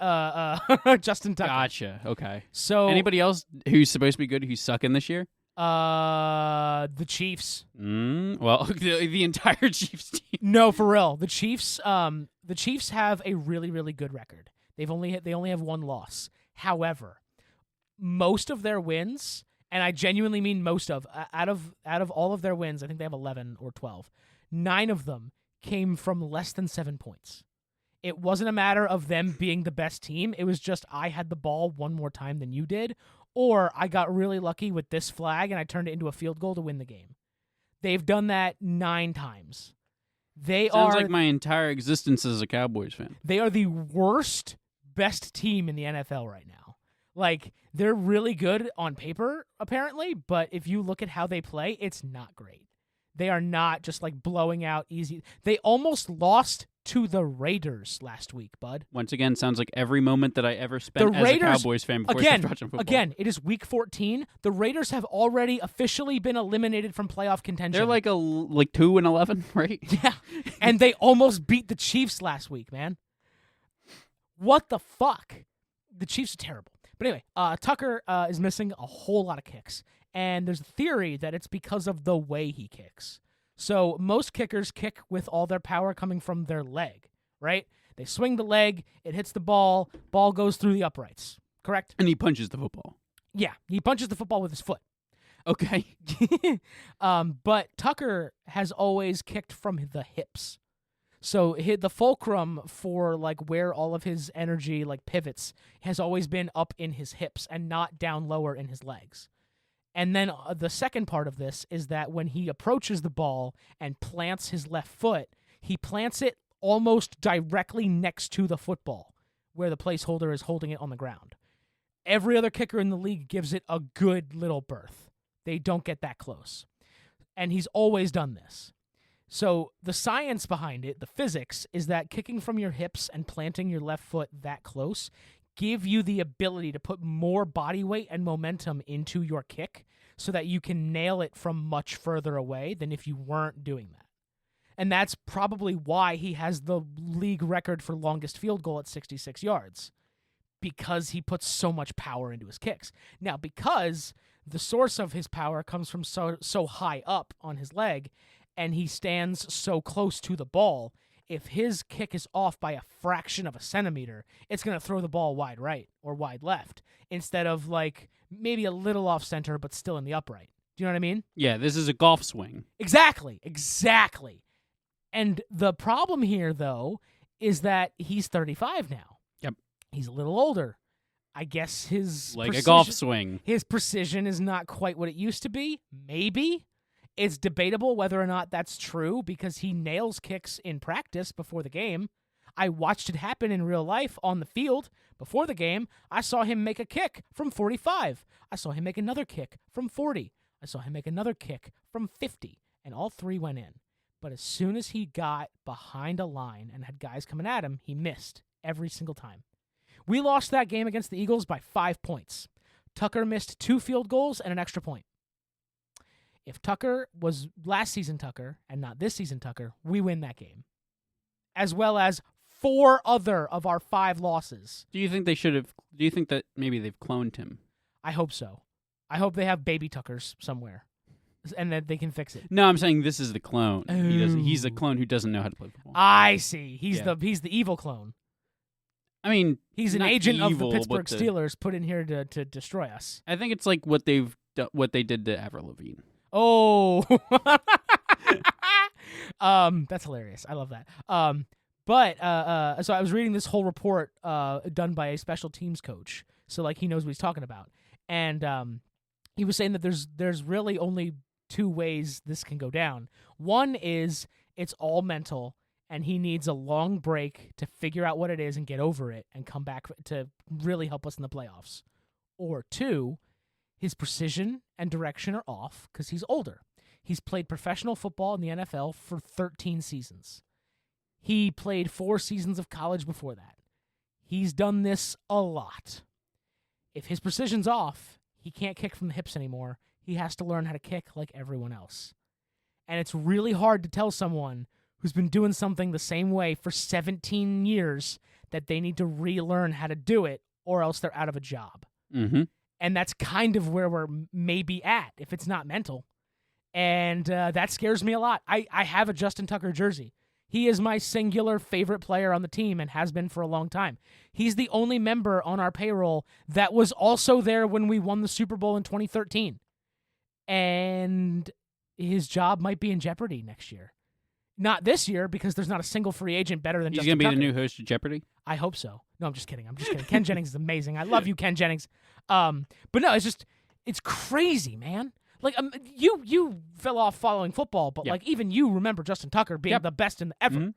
Justin Tucker. Gotcha. Okay. So anybody else who's supposed to be good who's sucking this year? The Chiefs. Well, the entire Chiefs team. No, for real. The Chiefs have a really, really good record. They only have one loss. However, most of their wins, and I genuinely mean most of, out of all of their wins, I think they have 11 or 12. 9 of them came from less than 7 points. It wasn't a matter of them being the best team. It was just I had the ball one more time than you did, or I got really lucky with this flag and I turned it into a field goal to win the game. They've done that 9 times. Sounds like my entire existence as a Cowboys fan. They are the worst best team in the NFL right now. Like, they're really good on paper, apparently, but if you look at how they play, it's not great. They are not just, like, blowing out easy. They almost lost to the Raiders last week, bud. Once again, sounds like every moment that I ever spent as a Cowboys fan before I started watching football. Again, it is week 14. The Raiders have already officially been eliminated from playoff contention. They're like 2-11, right? Yeah, and they almost beat the Chiefs last week, man. What the fuck? The Chiefs are terrible. But anyway, Tucker is missing a whole lot of kicks, and there's a theory that it's because of the way he kicks. So most kickers kick with all their power coming from their leg, right? They swing the leg, it hits the ball goes through the uprights, correct? And he punches the football. Yeah, he punches the football with his foot. Okay. But Tucker has always kicked from the hips. So the fulcrum for like where all of his energy like pivots has always been up in his hips and not down lower in his legs. And then the second part of this is that when he approaches the ball and plants his left foot, he plants it almost directly next to the football where the placeholder is holding it on the ground. Every other kicker in the league gives it a good little berth. They don't get that close. And he's always done this. So the science behind it, the physics, is that kicking from your hips and planting your left foot that close give you the ability to put more body weight and momentum into your kick so that you can nail it from much further away than if you weren't doing that. And that's probably why he has the league record for longest field goal at 66 yards, because he puts so much power into his kicks. Now, because the source of his power comes from so high up on his leg and he stands so close to the ball, if his kick is off by a fraction of a centimeter, it's going to throw the ball wide right or wide left instead of like maybe a little off center but still in the upright. Do you know what I mean? Yeah, this is a golf swing. Exactly. And the problem here, though, is that he's 35 now. Yep. He's a little older. I guess his a golf swing. His precision is not quite what it used to be. Maybe. It's debatable whether or not that's true because he nails kicks in practice before the game. I watched it happen in real life on the field before the game. I saw him make a kick from 45. I saw him make another kick from 40. I saw him make another kick from 50, and all 3 went in. But as soon as he got behind a line and had guys coming at him, he missed every single time. We lost that game against the Eagles by 5 points. Tucker missed 2 field goals and an extra point. If Tucker was last season Tucker and not this season Tucker, we win that game. As well as 4 other of our 5 losses. Do you think that maybe they've cloned him? I hope so. I hope they have baby Tuckers somewhere and that they can fix it. No, I'm saying this is the clone. Oh. He's a clone who doesn't know how to play football. I see. He's the evil clone. I mean, he's an agent of the Pittsburgh Steelers put in here to destroy us. I think it's like what they did to Avril Lavigne. Oh, that's hilarious. I love that. So I was reading this whole report done by a special teams coach, so like he knows what he's talking about, and he was saying that there's really only 2 ways this can go down. One is it's all mental, and he needs a long break to figure out what it is and get over it and come back to really help us in the playoffs. Or 2, his precision and direction are off because he's older. He's played professional football in the NFL for 13 seasons. He played 4 seasons of college before that. He's done this a lot. If his precision's off, he can't kick from the hips anymore. He has to learn how to kick like everyone else. And it's really hard to tell someone who's been doing something the same way for 17 years that they need to relearn how to do it or else they're out of a job. Mm-hmm. And that's kind of where we're maybe at if it's not mental. And that scares me a lot. I have a Justin Tucker jersey. He is my singular favorite player on the team and has been for a long time. He's the only member on our payroll that was also there when we won the Super Bowl in 2013. And his job might be in jeopardy next year. Not this year, because there's not a single free agent better than He's Justin going to be Tucker. the new host of Jeopardy? I hope so. No, I'm just kidding. Ken Jennings is amazing. I love you, Ken Jennings. But no, it's crazy, man. Like you fell off following football, but Yeah. like even you remember Justin Tucker being Yep. the best in ever, Mm-hmm.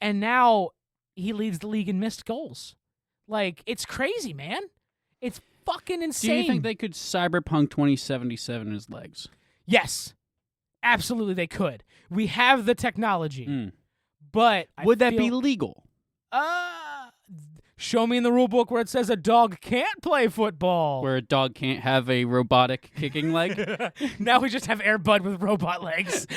and now he leads the league in missed goals. Like it's crazy, man. It's fucking insane. Do you think they could Cyberpunk 2077 his legs? Yes, absolutely they could. We have the technology, Mm. but Would that be feel- legal? Show me in the rule book where it says a dog can't play football. Where a dog can't have a robotic kicking leg? Now we just have Air Bud with robot legs.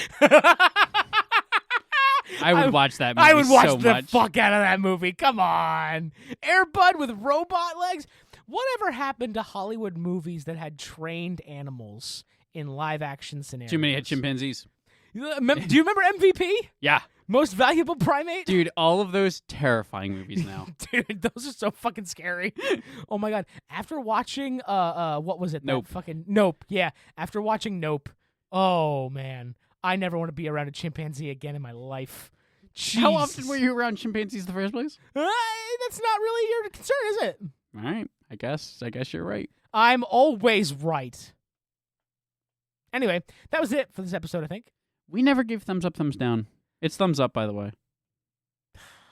I would watch that movie I would watch so the much. fuck out of that movie. Come on. Air Bud with robot legs? Whatever happened to Hollywood movies that had trained animals in live action scenarios? Too many chimpanzees. Do you remember MVP? Yeah. Most Valuable Primate? Dude, all of those terrifying movies now. Dude, those are so fucking scary. Oh my god. After watching what was it? Nope. That fucking Nope. Yeah. After watching Nope. Oh man. I never want to be around a chimpanzee again in my life. How often Jesus. were you around chimpanzees in the first place? That's not really your concern, is it? All right. I guess you're right. I'm always right. Anyway, that was it for this episode, I think. We never give thumbs up, thumbs down. It's thumbs up, by the way.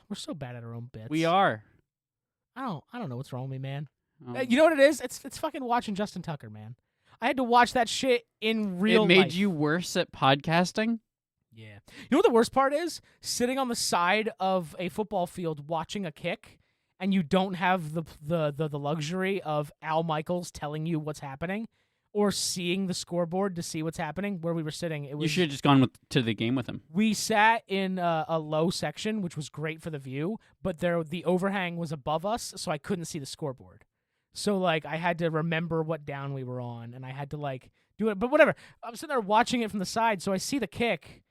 We're so bad at our own bits. We are. I don't know what's wrong with me, man. Oh. You know what it is? It's fucking watching Justin Tucker, man. I had to watch that shit in real life. It made you worse at podcasting? Yeah. You know what the worst part is? Sitting on the side of a football field watching a kick, and you don't have the luxury of Al Michaels telling you what's happening, or seeing the scoreboard to see what's happening. Where we were sitting, it was You should have just gone to the game with him. we sat in a low section, which was great for the view, but the overhang was above us, so I couldn't see the scoreboard. So like I had to remember what down we were on, and I had to like do it. But whatever. I'm sitting there watching it from the side, so I see the kick,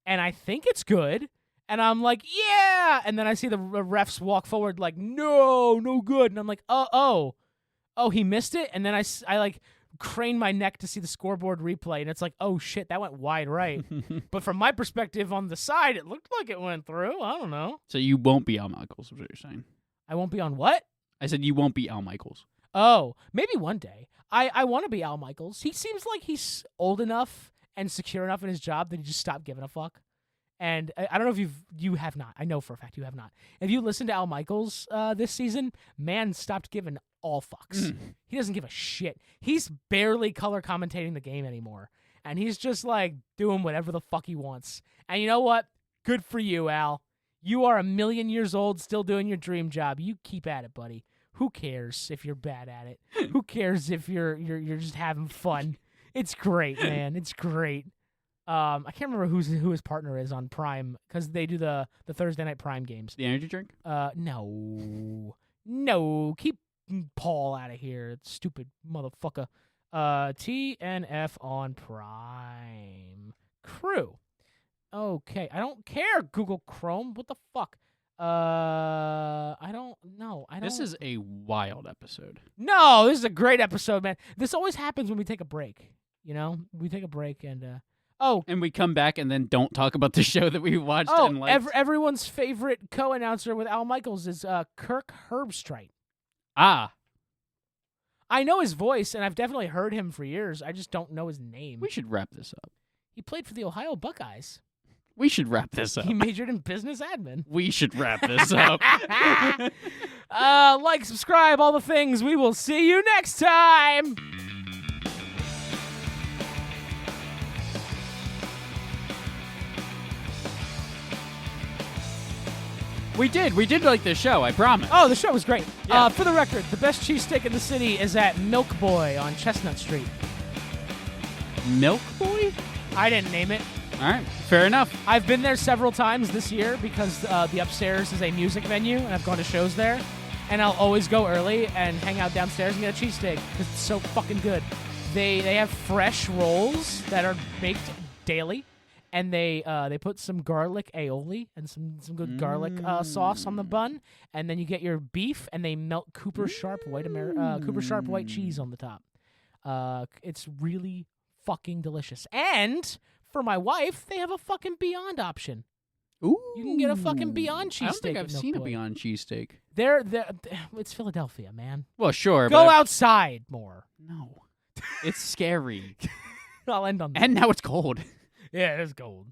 and I think it's good, and I'm like, yeah, and then I see the refs walk forward like, no good, and I'm like, oh, he missed it, and then I like crane my neck to see the scoreboard replay, and it's like, oh shit, that went wide right. But from my perspective on the side, it looked like it went through. I don't know. So you won't be Al Michaels, is what you're saying. I won't be on what? I said you won't be Al Michaels. Oh, maybe one day. I want to be Al Michaels. He seems like he's old enough and secure enough in his job that he just stopped giving a fuck. And I don't know if you have not. I know for a fact you have not. If you listen to Al Michaels this season, man stopped giving all fucks. He doesn't give a shit. He's barely color commentating the game anymore. And he's just like doing whatever the fuck he wants. And you know what? Good for you, Al. You are 1,000,000 years old, still doing your dream job. You keep at it, buddy. Who cares if you're bad at it? Who cares if you're just having fun? It's great, man. It's great. I can't remember who his partner is on Prime because they do the Thursday night Prime games. The energy drink? No, keep Paul out of here, stupid motherfucker. TNF on Prime Crew. Okay, I don't care. Google Chrome. What the fuck? I don't know. This is a wild episode. No, this is a great episode, man. This always happens when we take a break. You know, we take a break and And we come back and then don't talk about the show that we watched and liked. Everyone's favorite co-announcer with Al Michaels is Kirk Herbstreit. Ah, I know his voice, and I've definitely heard him for years. I just don't know his name. we should wrap this up. He played for the Ohio Buckeyes. We should wrap this up. He majored in business admin. We should wrap this up. Like, subscribe, all the things. We will see you next time. We did like this show, I promise. Oh, the show was great. Yeah. For the record, the best cheesesteak in the city is at Milk Boy on Chestnut Street. Milk Boy? I didn't name it. All right, fair enough. I've been there several times this year because the upstairs is a music venue, and I've gone to shows there. And I'll always go early and hang out downstairs and get a cheesesteak because it's so fucking good. They have fresh rolls that are baked daily, and they put some garlic aioli and some good garlic sauce on the bun, and then you get your beef, and they melt Cooper Sharp white cheese on the top. It's really fucking delicious. And for my wife, they have a fucking Beyond option. Ooh. You can get a fucking Beyond cheesesteak. I don't think I've at Milk seen a Boy. Beyond cheesesteak. It's Philadelphia, man. Well, sure. Go but outside more. No. It's scary. I'll end on that. And now it's cold. Yeah, it's gold.